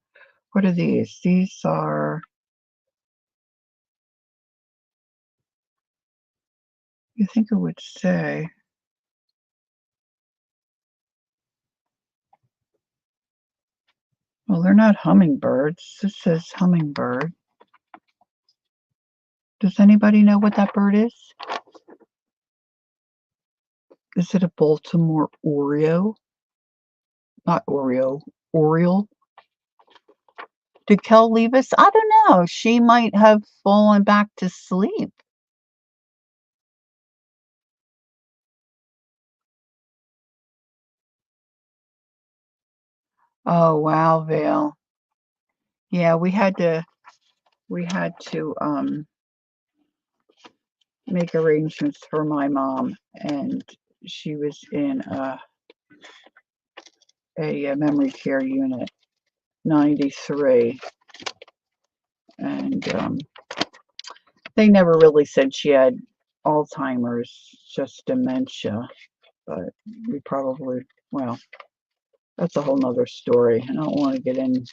What are these? These are, you think it would say, well, they're not hummingbirds. This says hummingbird. Does anybody know what that bird is? Is it a Baltimore Oreo? Not Oreo, Oriole. Did Kel leave us? I don't know. She might have fallen back to sleep. Oh wow, Vale. Yeah, we had to make arrangements for my mom, and she was in a memory care unit, 93, and they never really said she had Alzheimer's, just dementia, but we probably, well, that's a whole nother story. I don't want to get into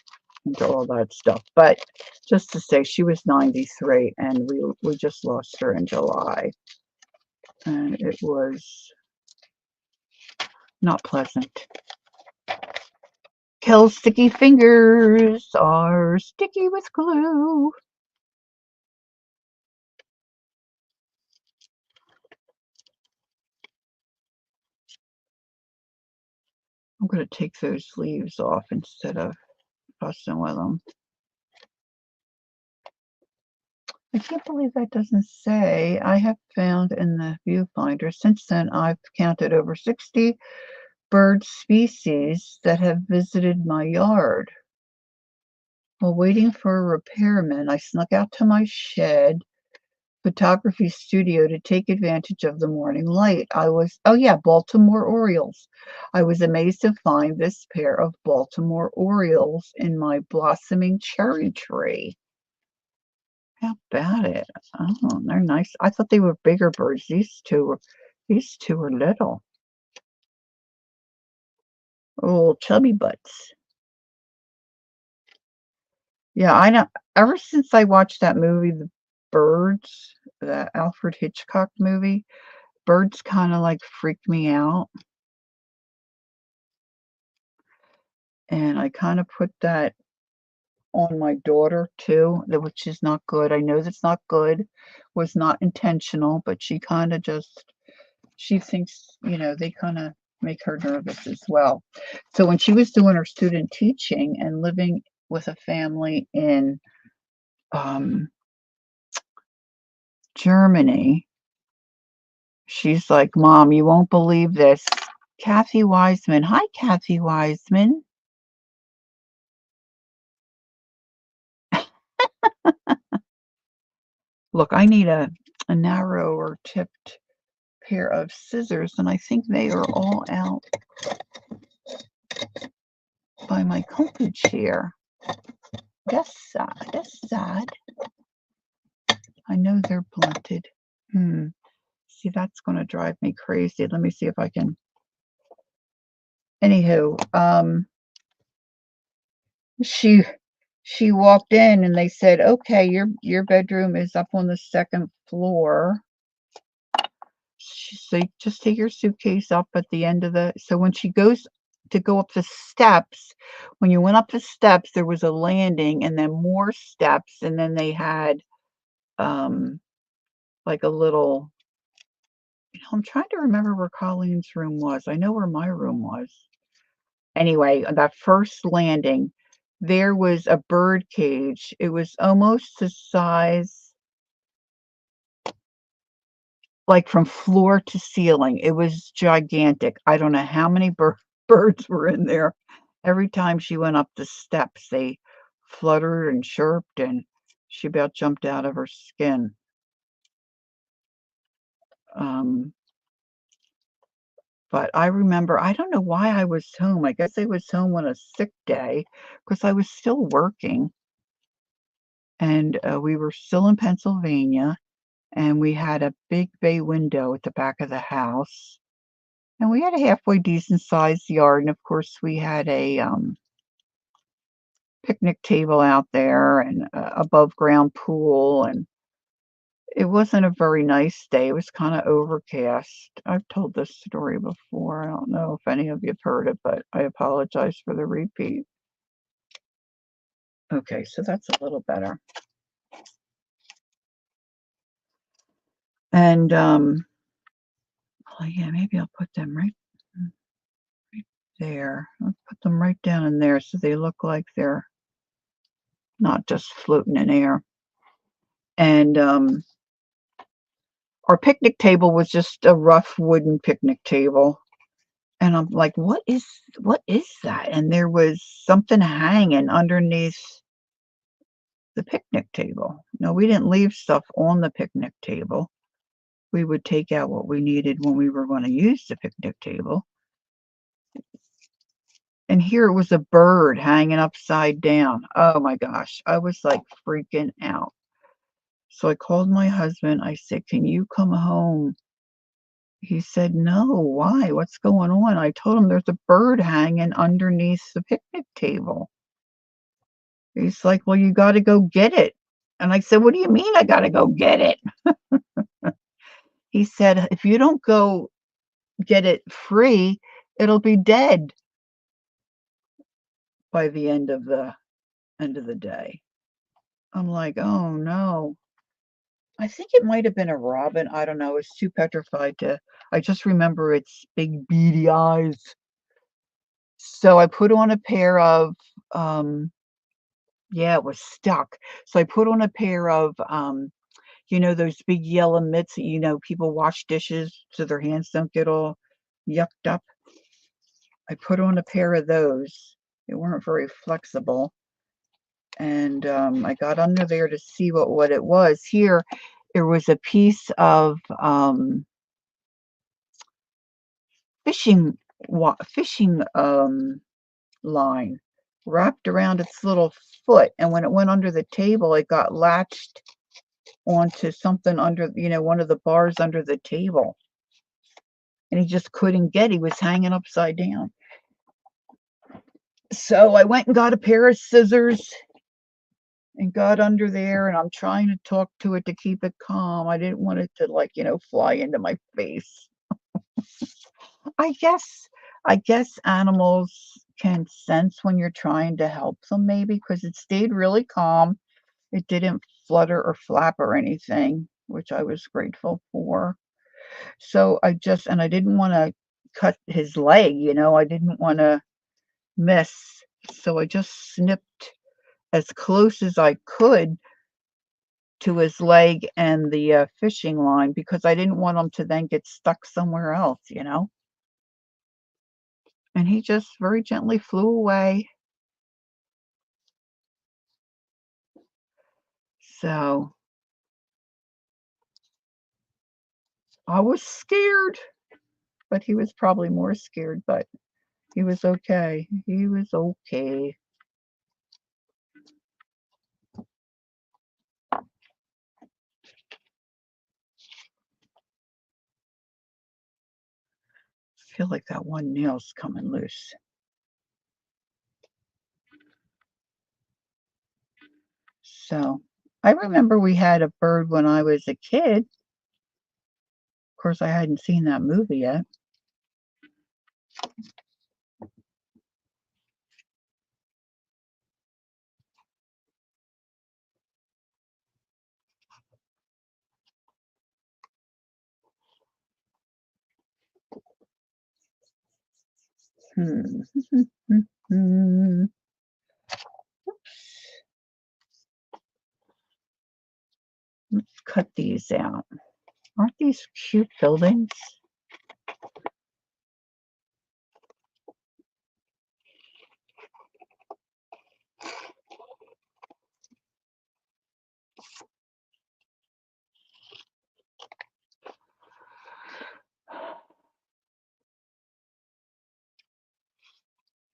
all that stuff, but just to say she was 93, and we just lost her in July, and it was not pleasant. Kel's sticky fingers are sticky with glue. I'm going to take those leaves off instead of fussing with them. I can't believe that doesn't say. I have found in the viewfinder. Since then, I've counted over 60 bird species that have visited my yard. While waiting for a repairman, I snuck out to my shed photography studio to take advantage of the morning light. Oh yeah, Baltimore Orioles. I was amazed to find this pair of Baltimore Orioles in my blossoming cherry tree. How about it? Oh, they're nice. I thought they were bigger birds. These two are little. Oh, chubby butts. Yeah, I know. Ever since I watched that movie, The Birds, the Alfred Hitchcock movie, birds kind of like freak me out. And I kind of put that on my daughter too, which is not good. I know that's not good, was not intentional, but she kind of just, she thinks, they kind of make her nervous as well. So when she was doing her student teaching and living with a family in Germany, she's like, "Mom, you won't believe this. Kathy Wiseman." Hi, Kathy Wiseman. Look, I need a narrower tipped pair of scissors, and I think they are all out by my comfy chair. That's sad. That's sad. I know they're blunted. See, that's going to drive me crazy. Let me see if I can. Anywho, she walked in and they said, "Okay, your bedroom is up on the second floor. So you just take your suitcase up at the end of the." So when she goes to go up the steps, when you went up the steps, there was a landing and then more steps, and then they had like a little. I'm trying to remember where Colleen's room was. I know where my room was. Anyway, that first landing, there was a bird cage. It was almost the size, like from floor to ceiling. It was gigantic. I don't know how many birds were in there. Every time she went up the steps, they fluttered and chirped, and she about jumped out of her skin. But I remember, I don't know why I was home. I guess I was home on a sick day because I was still working. And we were still in Pennsylvania, and we had a big bay window at the back of the house. And we had a halfway decent sized yard. And of course, we had a picnic table out there and above ground pool. And it wasn't a very nice day. It was kind of overcast. I've told this story before. I don't know if any of you have heard it, but I apologize for the repeat. Okay, so that's a little better. And oh yeah, maybe I'll put them right there. I'll put them right down in there so they look like they're not just floating in air. And our picnic table was just a rough wooden picnic table. And I'm like, what is that? And there was something hanging underneath the picnic table. No, we didn't leave stuff on the picnic table. We would take out what we needed when we were going to use the picnic table. And here it was a bird hanging upside down. Oh my gosh, I was like freaking out. So I called my husband. I said, "Can you come home?" He said, "No, why? What's going on?" I told him there's a bird hanging underneath the picnic table. He's like, "Well, you got to go get it." And I said, "What do you mean I got to go get it?" He said, "If you don't go get it free, it'll be dead by the end of the day." I'm like, "Oh no." I think it might have been a robin. I don't know. It's too petrified to. I just remember its big beady eyes. So I put on a pair of yeah, it was stuck. So I put on a pair of those big yellow mitts that people wash dishes so their hands don't get all yucked up. I put on a pair of those. They weren't very flexible. And I got under there to see what it was. Here, there was a piece of fishing fishing line wrapped around its little foot, and when it went under the table, it got latched onto something under, one of the bars under the table, and he just couldn't get. He was hanging upside down. So I went and got a pair of scissors and got under there, and I'm trying to talk to it to keep it calm. I didn't want it to fly into my face. I guess animals can sense when you're trying to help them, maybe, because it stayed really calm. It didn't flutter or flap or anything, which I was grateful for. So I didn't want to cut his leg, you know, I didn't want to miss. So I just snipped as close as I could to his leg and the fishing line because I didn't want him to then get stuck somewhere else, you know. And he just very gently flew away. So I was scared, but he was probably more scared, but he was okay. He was okay. I feel like that one nail's coming loose. So I remember we had a bird when I was a kid. Of course, I hadn't seen that movie yet. Let's cut these out. Aren't these cute buildings?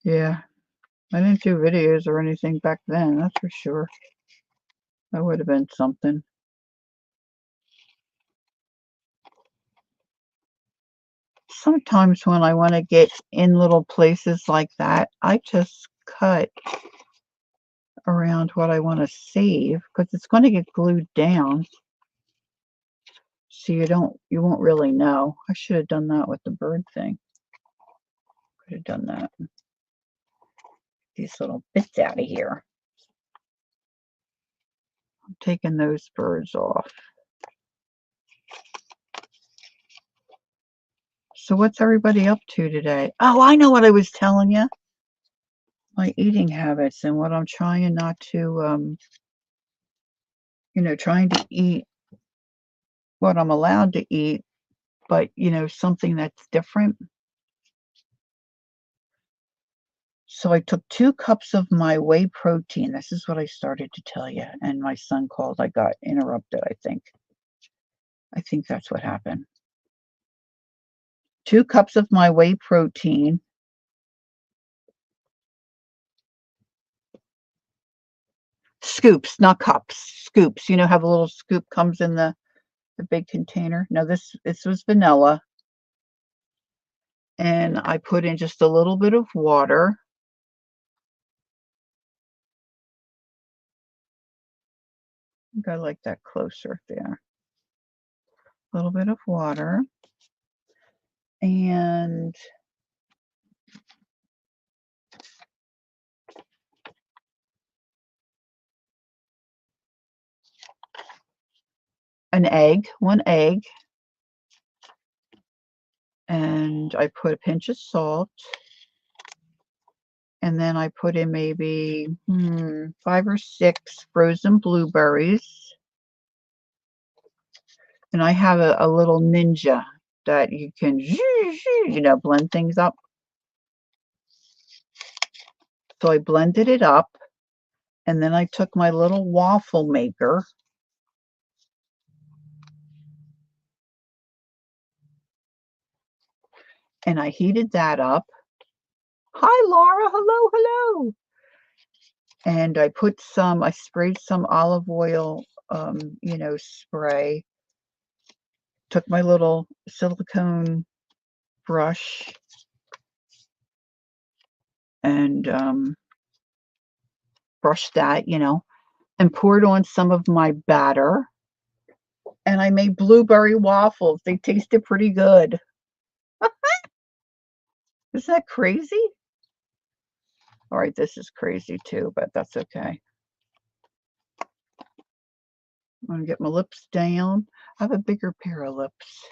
Yeah, I didn't do videos or anything back then, that's for sure. That would have been something. Sometimes when I want to get in little places like that, I just cut around what I want to save because it's going to get glued down. So you won't really know. I should have done that with the bird thing. Could have done that. These little bits out of here. I'm taking those birds off. So what's everybody up to today? Oh, I know what I was telling you. My eating habits and what I'm trying not to, trying to eat what I'm allowed to eat, but, something that's different. So I took 2 cups of my whey protein. This is what I started to tell you. And my son called. I got interrupted, I think. I think that's what happened. 2 cups of my whey protein. Scoops, not cups. Scoops. You know how the little scoop comes in the big container? No, this was vanilla. And I put in just a little bit of water. I think I like that closer there. A little bit of water. And an egg, 1 egg. And I put a pinch of salt. And then I put in maybe 5 or 6 frozen blueberries. And I have a little Ninja that you can, blend things up. So I blended it up. And then I took my little waffle maker. And I heated that up. Hi, Laura. Hello, hello. And I sprayed some olive oil, spray. Took my little silicone brush and brushed that, and poured on some of my batter. And I made blueberry waffles. They tasted pretty good. Isn't that crazy? All right, this is crazy too, but that's okay. I'm going to get my lips down. I have a bigger pair of lips.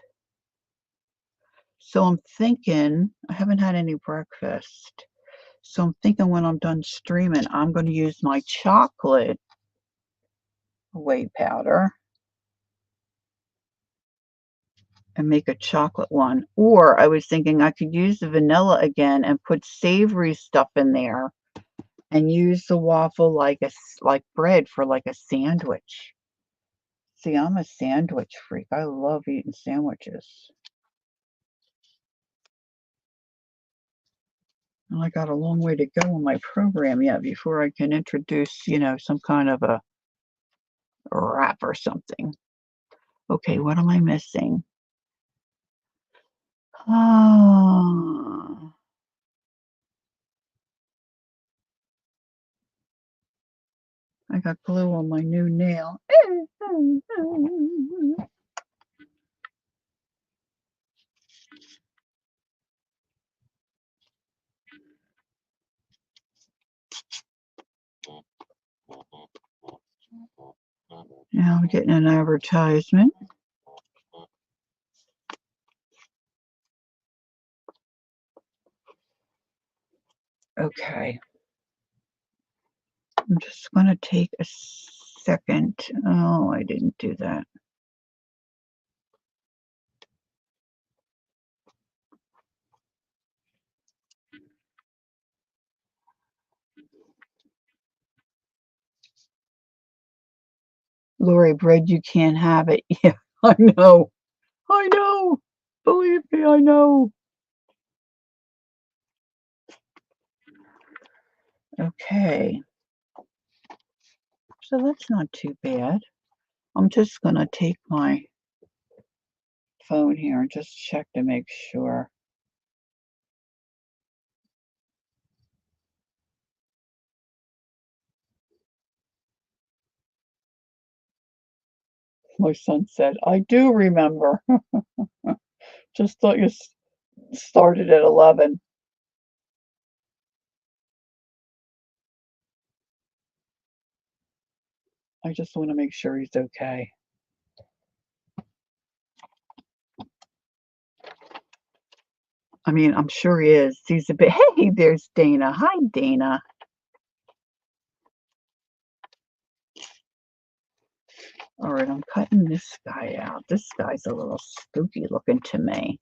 So I'm thinking, I haven't had any breakfast. So I'm thinking when I'm done streaming, I'm going to use my chocolate whey powder and make a chocolate one. Or I was thinking I could use the vanilla again and put savory stuff in there and use the waffle like bread for like a sandwich. See, I'm a sandwich freak. I love eating sandwiches. And I got a long way to go in my program yet before I can introduce, some kind of a wrap or something. Okay, what am I missing? Oh, I got glue on my new nail. Now I'm getting an advertisement. Okay. I'm just going to take a second. Oh, I didn't do that. Lori, bread, you can't have it. Yeah, I know. I know. Believe me, I know. Okay. So that's not too bad. I'm just going to take my phone here and just check to make sure. My son said, I do remember. Just thought you started at 11. I just want to make sure he's okay. I mean, I'm sure he is. He's a bit, hey, there's Dana. Hi, Dana. All right, I'm cutting this guy out. This guy's a little spooky looking to me.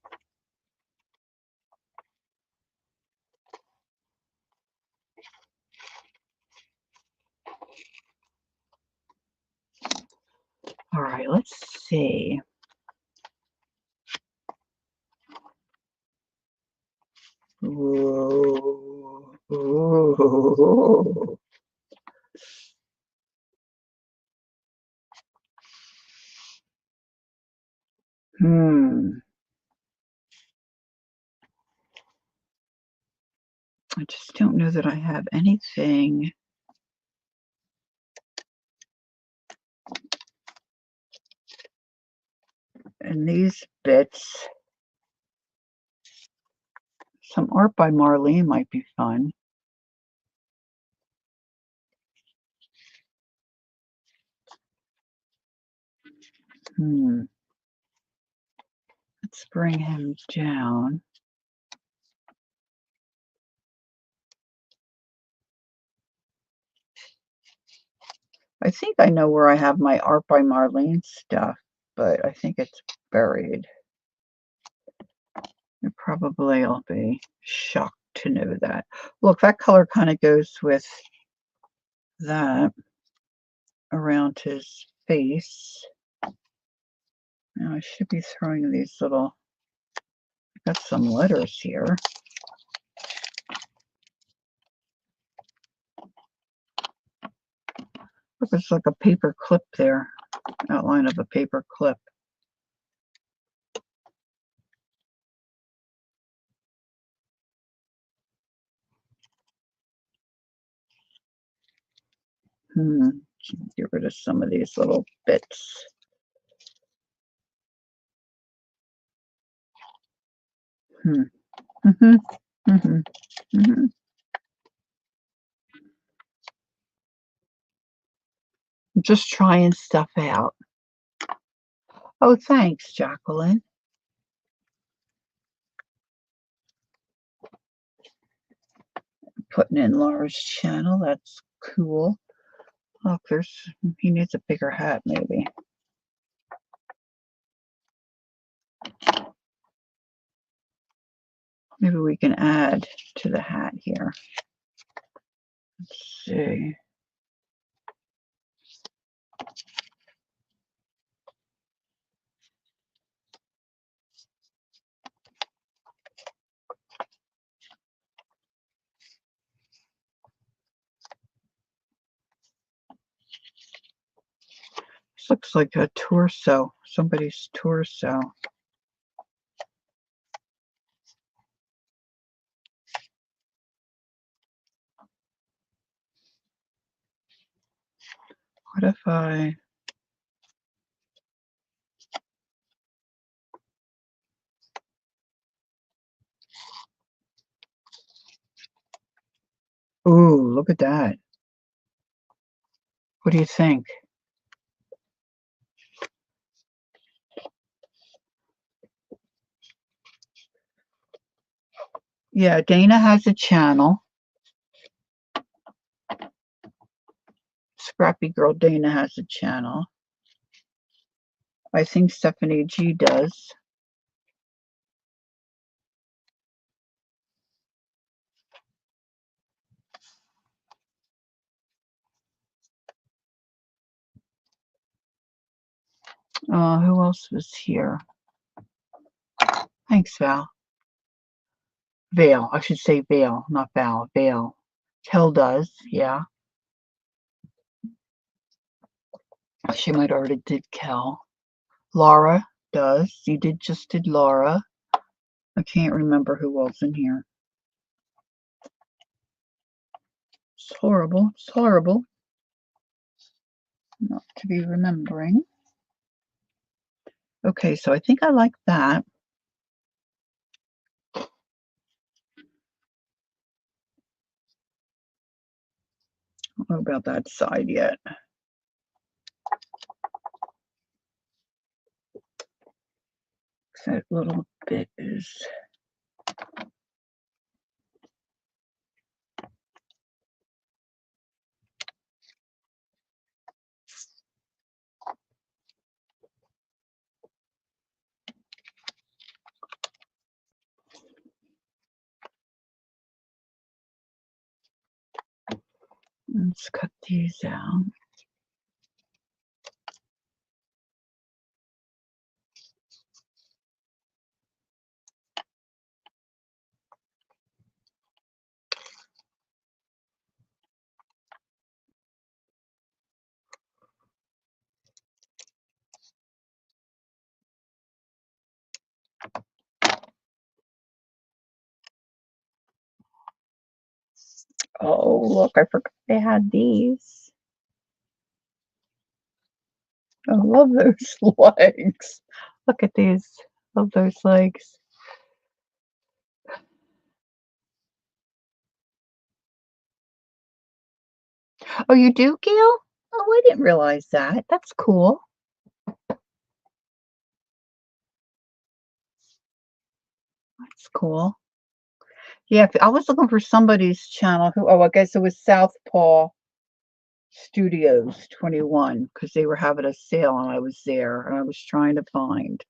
All right, let's see. Ooh, ooh. Hmm. I just don't know that I have anything in these bits. Some art by Marlene might be fun. Let's bring him down. I think I know where I have my art by Marlene stuff, but I think it's buried. You probably will be shocked to know that. Look, that color kind of goes with that around his face. Now I should be throwing these little, I got some letters here. Look, it's like a paper clip there, outline of a paper clip. Get rid of some of these little bits. Just trying stuff out. Oh, thanks, Jacqueline. putting in Laura's channel. That's cool. Look, he needs a bigger hat, maybe. Maybe we can add to the hat here. Let's see. This looks like a torso, somebody's torso. What if I... Ooh, look at that. What do you think? Yeah, Dana has a channel. Scrappy Girl Dana has a channel. I think Stephanie G does. Who else was here? Thanks, Val. Vale. I should say Vale, not Val. Vale. Kel does, yeah. She might already did Kel. Laura does. You just did Laura. I can't remember who else in here. It's horrible. It's horrible not to be remembering. Okay, so I think I like that. I don't know about that side yet. That little bit is... Let's cut these out. Oh, look, I forgot they had these. I love those legs. Look at these. Love those legs. Oh, you do, Gail? Oh, I didn't realize that. That's cool. That's cool. Yeah, I was looking for somebody's channel who, I guess it was Southpaw Studios 21 because they were having a sale and I was there and I was trying to find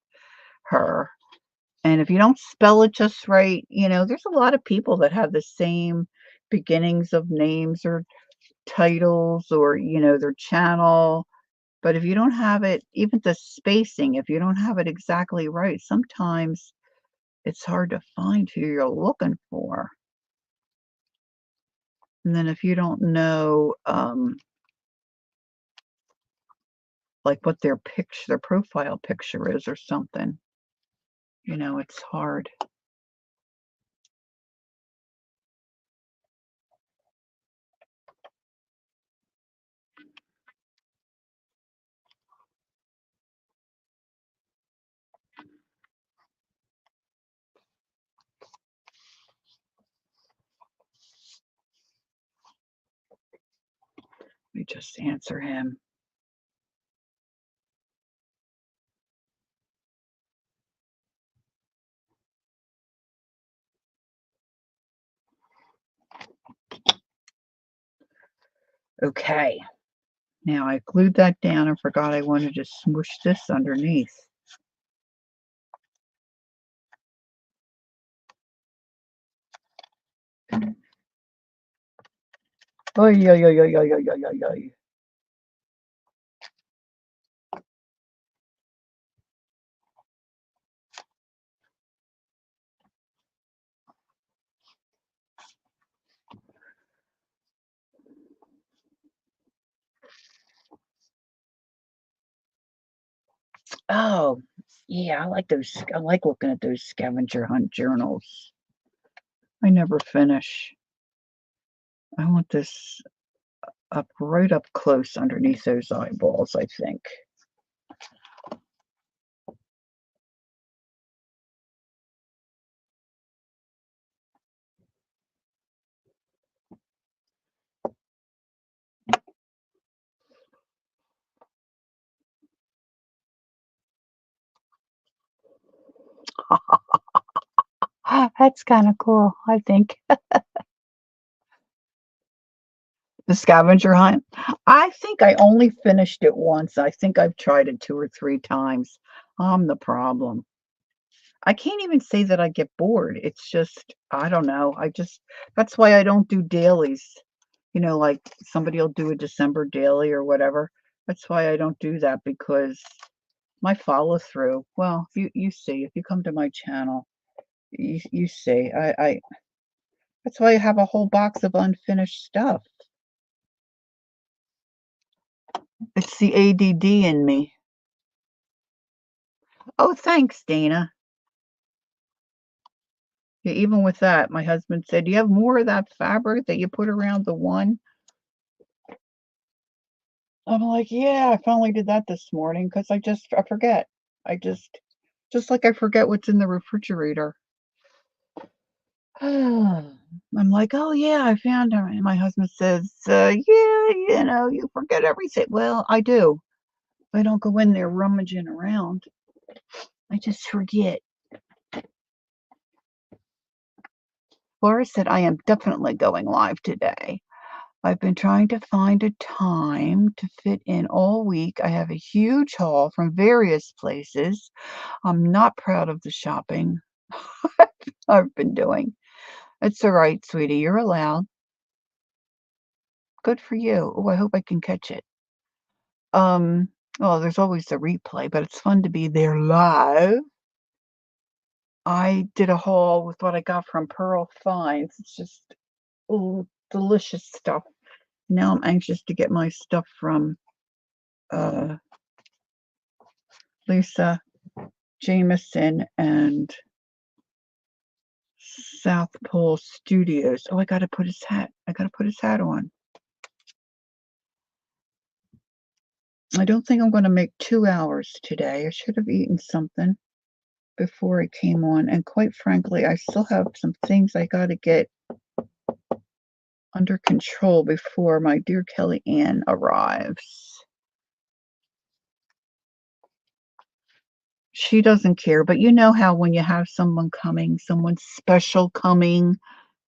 her. And if you don't spell it just right, there's a lot of people that have the same beginnings of names or titles or, their channel. But if you don't have it, even the spacing, if you don't have it exactly right, sometimes it's hard to find who you're looking for. And then if you don't know, like what their profile picture is or something, it's hard. Let me just answer him. Okay. Now I glued that down and forgot I wanted to smoosh this underneath. Oy, oy, oy, oy, oy, oy, oy, oy. Oh, yeah, I like those. I like looking at those scavenger hunt journals. I never finish. I want this up right up close underneath those eyeballs, I think. That's kind of cool, I think. The scavenger hunt. I think I only finished it once. I think I've tried it 2 or 3 times. I'm the problem. I can't even say that I get bored. It's just, I don't know. That's why I don't do dailies. Like somebody will do a December daily or whatever. That's why I don't do that because my follow through. Well, you see, if you come to my channel, you see, I that's why I have a whole box of unfinished stuff. It's the ADD in me. Oh, thanks, Dana. Yeah, even with that, my husband said, "Do you have more of that fabric that you put around the one?" I'm like, "Yeah, I finally did that this morning because I forget. I just like I forget what's in the refrigerator." I'm like, "Oh yeah, I found her." And my husband says, "Yeah, you forget everything." Well, I do. I don't go in there rummaging around. I just forget. Laura said, "I am definitely going live today. I've been trying to find a time to fit in all week. I have a huge haul from various places. I'm not proud of the shopping I've been doing. It's all right, sweetie. You're allowed. Good for you. Oh, I hope I can catch it. Um, well, there's always the replay, but it's fun to be there live. I did a haul with what I got from Pearl Finds. It's just delicious stuff. Now I'm anxious to get my stuff from uh, Lisa Jameson and South Pole Studios. Oh, I gotta put his hat. I gotta put his hat on. I don't think I'm gonna make 2 hours today. I should have eaten something before I came on. And quite frankly, I still have some things I gotta get under control before my dear Kellyann arrives. She doesn't care, but you know how when you have someone coming, someone special coming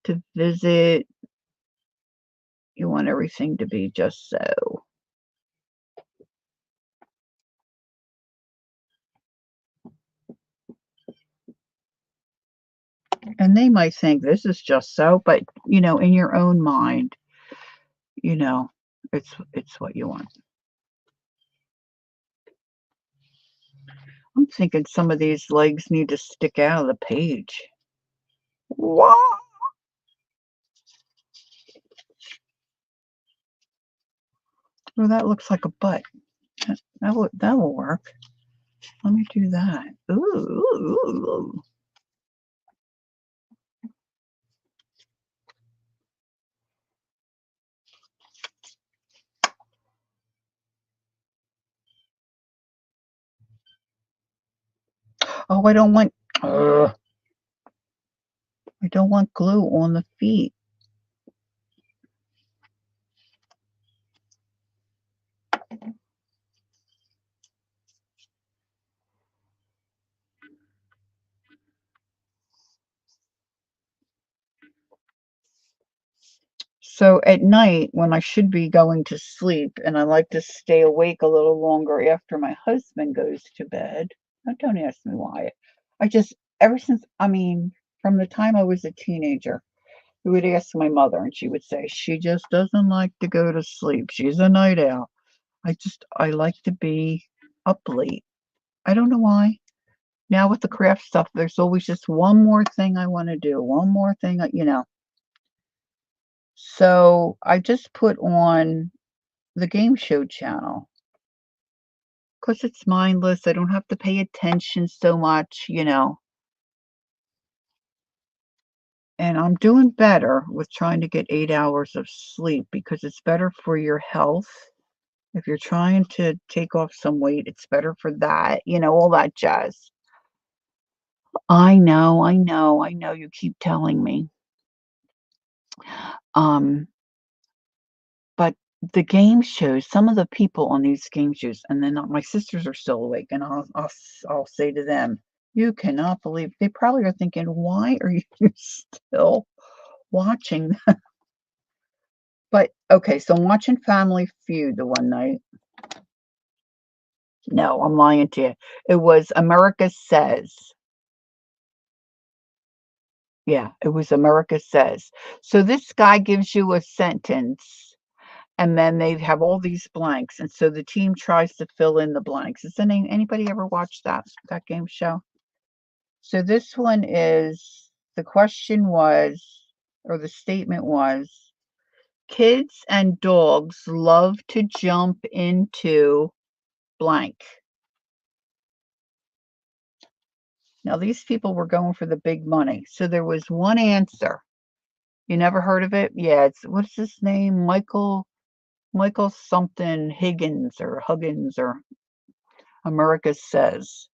to visit, you want everything to be just so. And they might think this is just so, but in your own mind, you know, it's what you want. I'm thinking some of these legs need to stick out of the page. Wow. Well, that looks like a butt. That will work. Let me do that. Ooh. Oh, uh, I don't want glue on the feet. So at night, when I should be going to sleep, and I like to stay awake a little longer after my husband goes to bed. Now, don't ask me why. I just, ever since, I mean, from the time I was a teenager, we would ask my mother, and she would say, she just doesn't like to go to sleep. She's a night owl. I like to be up late. I don't know why. Now with the craft stuff, there's always just one more thing I want to do, one more thing, So I just put on the game show channel because it's mindless. I don't have to pay attention so much. And I'm doing better with trying to get 8 hours of sleep because it's better for your health. If you're trying to take off some weight, it's better for that, all that jazz. I know you keep telling me. Um, but the game shows, some of the people on these game shows, and then my sisters are still awake, and I'll say to them, "You cannot believe." They probably are thinking, "Why are you still watching?" But okay, so I'm watching Family Feud the one night. No, I'm lying to you. It was America Says. Yeah, it was America Says. So this guy gives you a sentence, and then they have all these blanks, and so the team tries to fill in the blanks. Has anybody ever watched that game show? So this one is, the question was, or the statement was, kids and dogs love to jump into blank. Now these people were going for the big money. So there was one answer. You never heard of it? Yeah, what's his name? Michael something Huggins or America Says.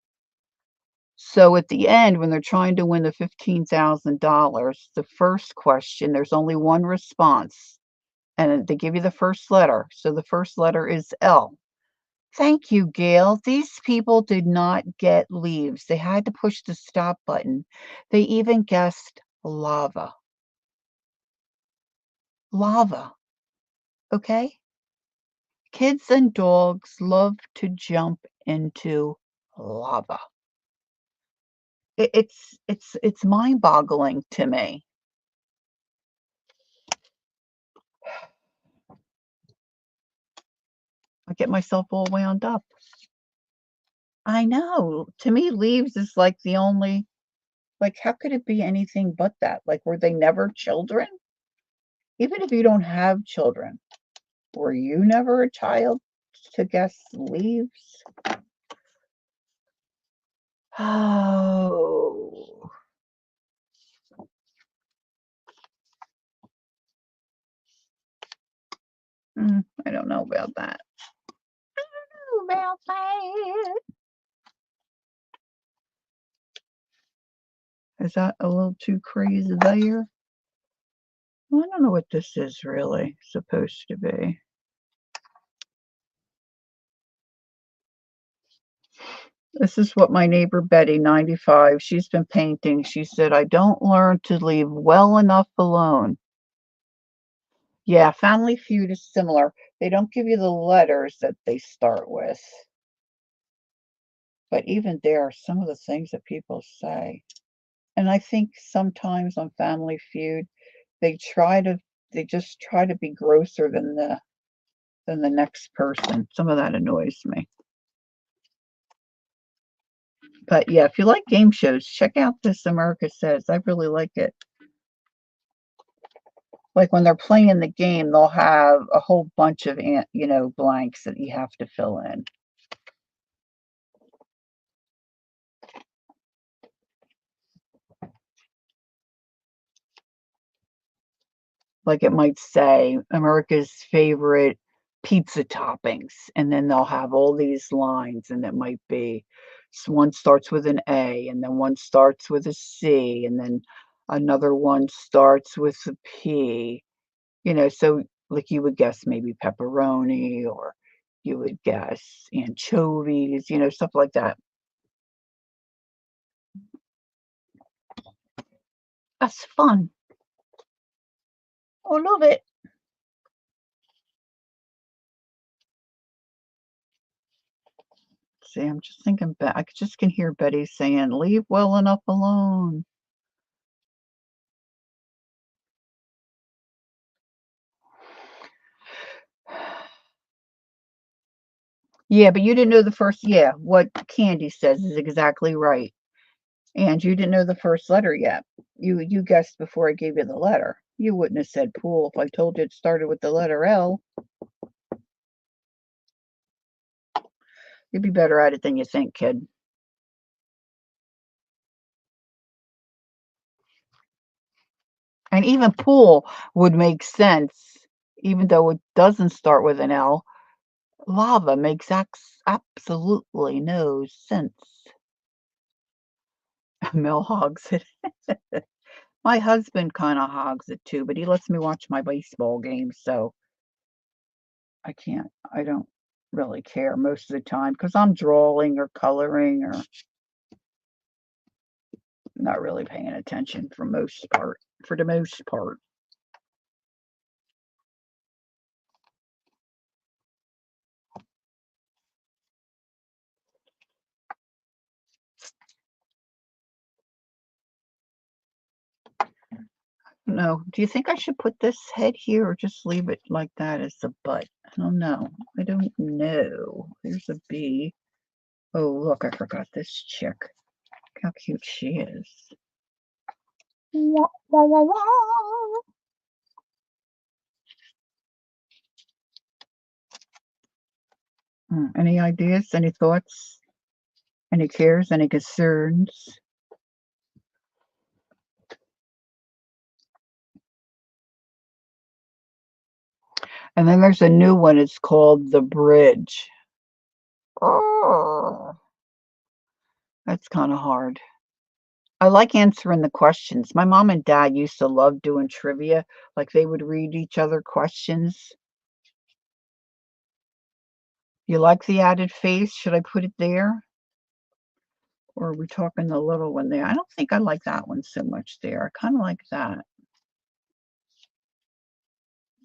So at the end, when they're trying to win the $15,000, the first question, there's only one response, and they give you the first letter. So the first letter is L. Thank you, Gail. These people did not get leaves. They had to push the stop button. They even guessed lava. Lava, okay? Kids and dogs love to jump into lava. It's mind-boggling to me. I get myself all wound up. I know. To me, leaves is like the only, like, how could it be anything but that? Like, were they never children? Even if you don't have children, were you never a child to guess leaves? Oh, I don't know about that. I don't know about that. Is that a little too crazy there? Well, I don't know what this is really supposed to be. This is what my neighbor Betty, 95, she's been painting. She said, I don't learn to leave well enough alone. Yeah, Family Feud is similar. They don't give you the letters that they start with. But even there, some of the things that people say. And I think sometimes on Family Feud, they try to they just try to be grosser than the next person. Some of that annoys me. But yeah, if you like game shows, check out this America Says. I really like it. Like when they're playing the game, they'll have a whole bunch of blanks that you have to fill in. Like it might say America's favorite pizza toppings, and then they'll have all these lines, and it might be one starts with an A, and then one starts with a C, and then another one starts with a P. So like you would guess maybe pepperoni, or you would guess anchovies, stuff like that. That's fun. I love it. See, I'm just thinking I just can hear Betty saying, "Leave well enough alone." Yeah, but you didn't know the first yeah, what Candy says is exactly right. And you didn't know the first letter yet. You guessed before I gave you the letter. You wouldn't have said pool if I told you it started with the letter L. You'd be better at it than you think, kid. And even pool would make sense, even though it doesn't start with an L. Lava makes absolutely no sense. Mel hogs it. My husband kind of hogs it too, but he lets me watch my baseball games, so I don't really care most of the time because I'm drawing or coloring or not really paying attention for the most part. No, do you think I should put this head here or just leave it like that as the butt? I don't know. I don't know. There's a bee. Oh, look, I forgot this chick. Look how cute she is. Wah, wah, wah, wah. Any ideas? Any thoughts? Any cares? Any concerns? And then there's a new one. It's called The Bridge. Oh, that's kind of hard. I like answering the questions. My mom and dad used to love doing trivia. Like they would read each other questions. You like the added face? Should I put it there? Or are we talking the little one there? I don't think I like that one so much there. I kind of like that.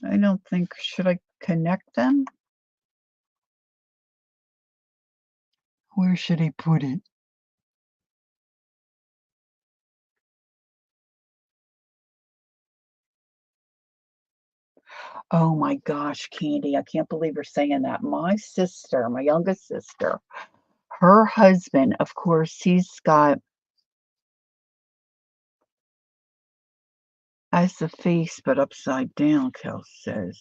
I don't think, should I connect them? Where should I put it? Oh my gosh, Candy, I can't believe you're saying that. My sister, my youngest sister, her husband, of course, he's got as the face, but upside down, Kel says.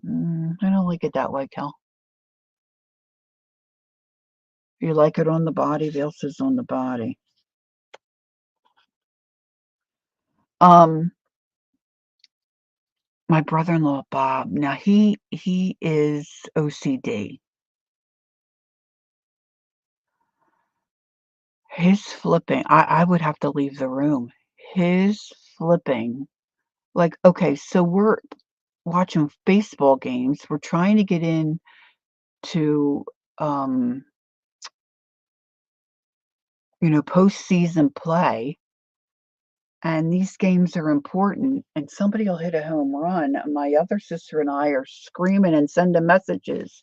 I don't like it that way, Kel. You like it on the body? Vail says on the body. Um, my brother-in-law, Bob, now he is OCD. His flipping, I would have to leave the room. His flipping, like, okay, so we're watching baseball games. We're trying to get in to, um, postseason play, and these games are important, and somebody will hit a home run. And my other sister and I are screaming and sending messages.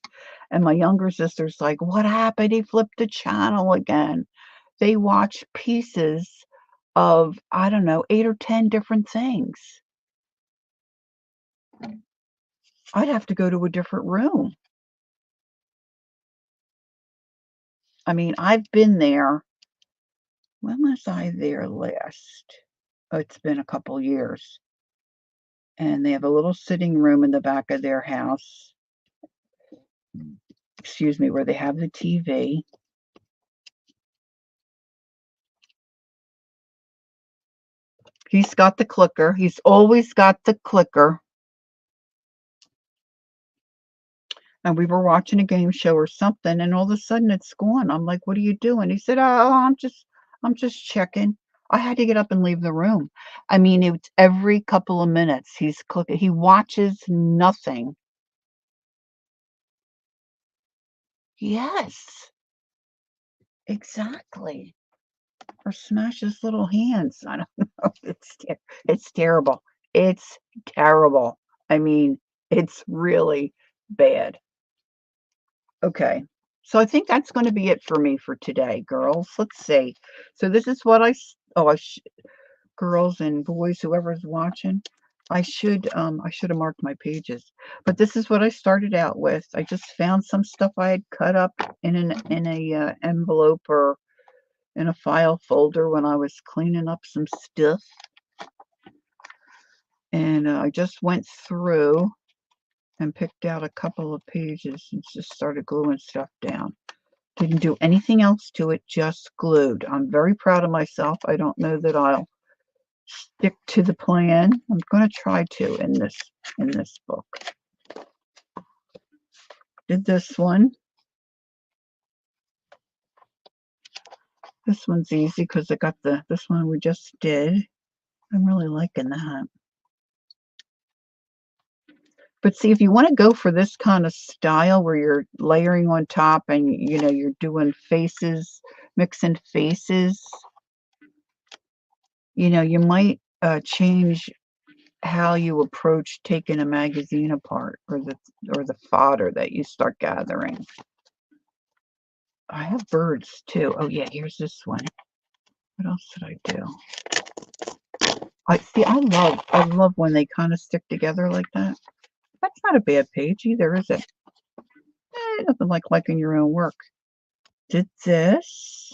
And my younger sister's like, "What happened? He flipped the channel again." They watch pieces of, I don't know, 8 or 10 different things. I'd have to go to a different room. I mean, I've been there. When was I there last? Oh, it's been a couple years. And they have a little sitting room in the back of their house, excuse me, where they have the TV. He's got the clicker. He's always got the clicker. And we were watching a game show or something, and all of a sudden it's gone. I'm like, "What are you doing?" He said, "Oh, I'm just checking." I had to get up and leave the room. I mean, it's every couple of minutes he's clicking. He watches nothing. Yes, exactly. Or smash his little hands. I don't know. It's terrible. It's terrible. I mean, it's really bad. Okay. So I think that's going to be it for me for today, girls. Let's see. So this is what girls and boys, whoever's watching, I should have marked my pages. But this is what I started out with. I just found some stuff I had cut up in a envelope or in a file folder when I was cleaning up some stuff. And I just went through and picked out a couple of pages and just started gluing stuff down. Didn't do anything else to it, just glued. I'm very proud of myself. I don't know that I'll stick to the plan. I'm going to try to in this book. Did this one. This one's easy because I got this one we just did. I'm really liking that. But see, if you want to go for this kind of style where you're layering on top and you're doing faces, mixing faces, you might change how you approach taking a magazine apart or the fodder that you start gathering. I have birds too. Oh yeah, here's this one. What else did I do? I love when they kind of stick together like that. That's not a bad page either, is it? Nothing like liking your own work. Did this.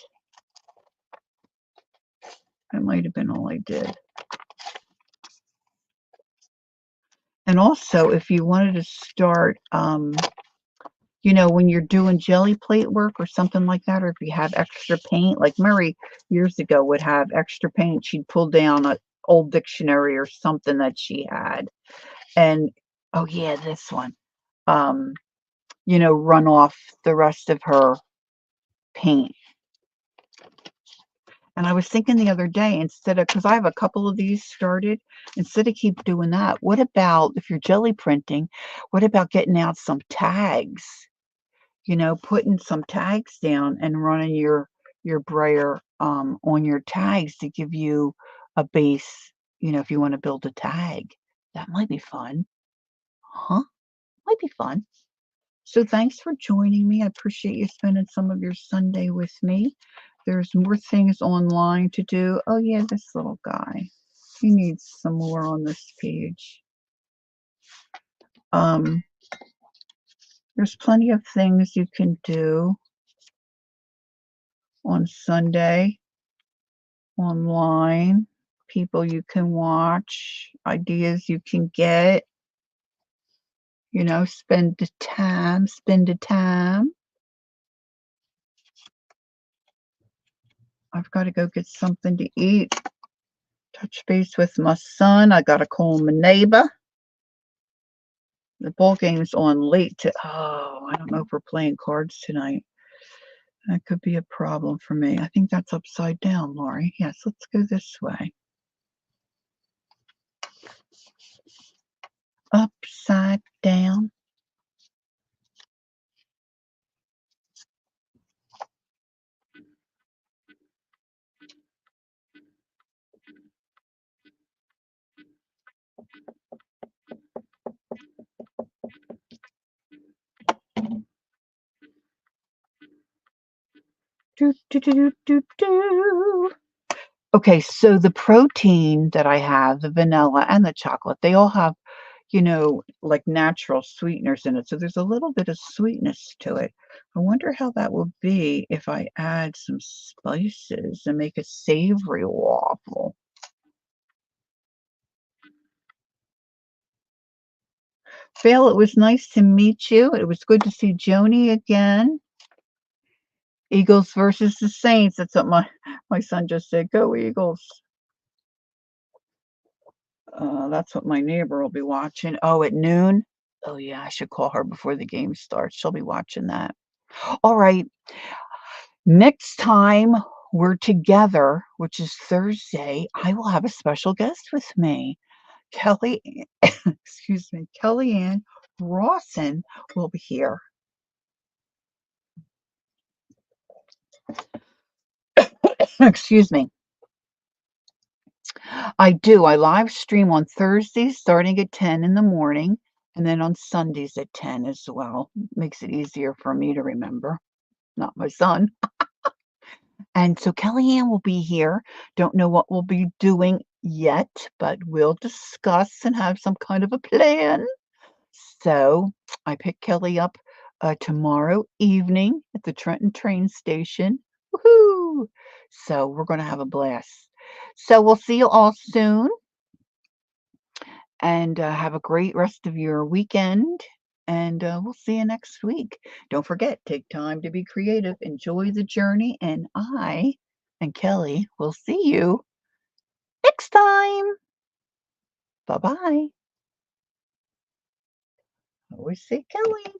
That might have been all I did. And also, if you wanted to start, when you're doing jelly plate work or something like that, or if you have extra paint, like Murray years ago would have extra paint, she'd pull down an old dictionary or something that she had. And, oh yeah, this one, run off the rest of her paint. And I was thinking the other day, because I have a couple of these started, instead of keep doing that, what about, if you're jelly printing, what about getting out some tags? Putting some tags down and running your brayer on your tags to give you a base, if you want to build a tag. That might be fun. Huh? Might be fun. So thanks for joining me. I appreciate you spending some of your Sunday with me. There's more things online to do. Oh yeah, this little guy. He needs some more on this page. There's plenty of things you can do on Sunday online, people you can watch, ideas you can get, spend the time. I've got to go get something to eat. Touch base with my son. I got to call my neighbor. The ball game's on late I don't know if we're playing cards tonight. That could be a problem for me. I think that's upside down, Lori. Yes, let's go this way. Upside down. Do, do, do, do, do, do. Okay, so the protein that I have, the vanilla and the chocolate, they all have, like natural sweeteners in it. So there's a little bit of sweetness to it. I wonder how that will be if I add some spices and make a savory waffle. Phil, it was nice to meet you. It was good to see Joni again. Eagles versus the Saints. That's what my son just said. Go Eagles. That's what my neighbor will be watching. Oh, at noon? Oh, yeah, I should call her before the game starts. She'll be watching that. All right. Next time we're together, which is Thursday, I will have a special guest with me. Kelly, excuse me, Kellyann Rawson will be here. Excuse me. I live stream on Thursdays starting at 10 in the morning. And then on Sundays at 10 as well. Makes it easier for me to remember, not my son. And so Kellyann will be here. Don't know what we'll be doing yet, but we'll discuss and have some kind of a plan. So I pick Kelly up tomorrow evening at the Trenton train station. Woohoo! So we're going to have a blast. So we'll see you all soon and have a great rest of your weekend. And we'll see you next week. Don't forget, take time to be creative, enjoy the journey, and I and Kelly will see you next time. Bye bye. Always say Kelly.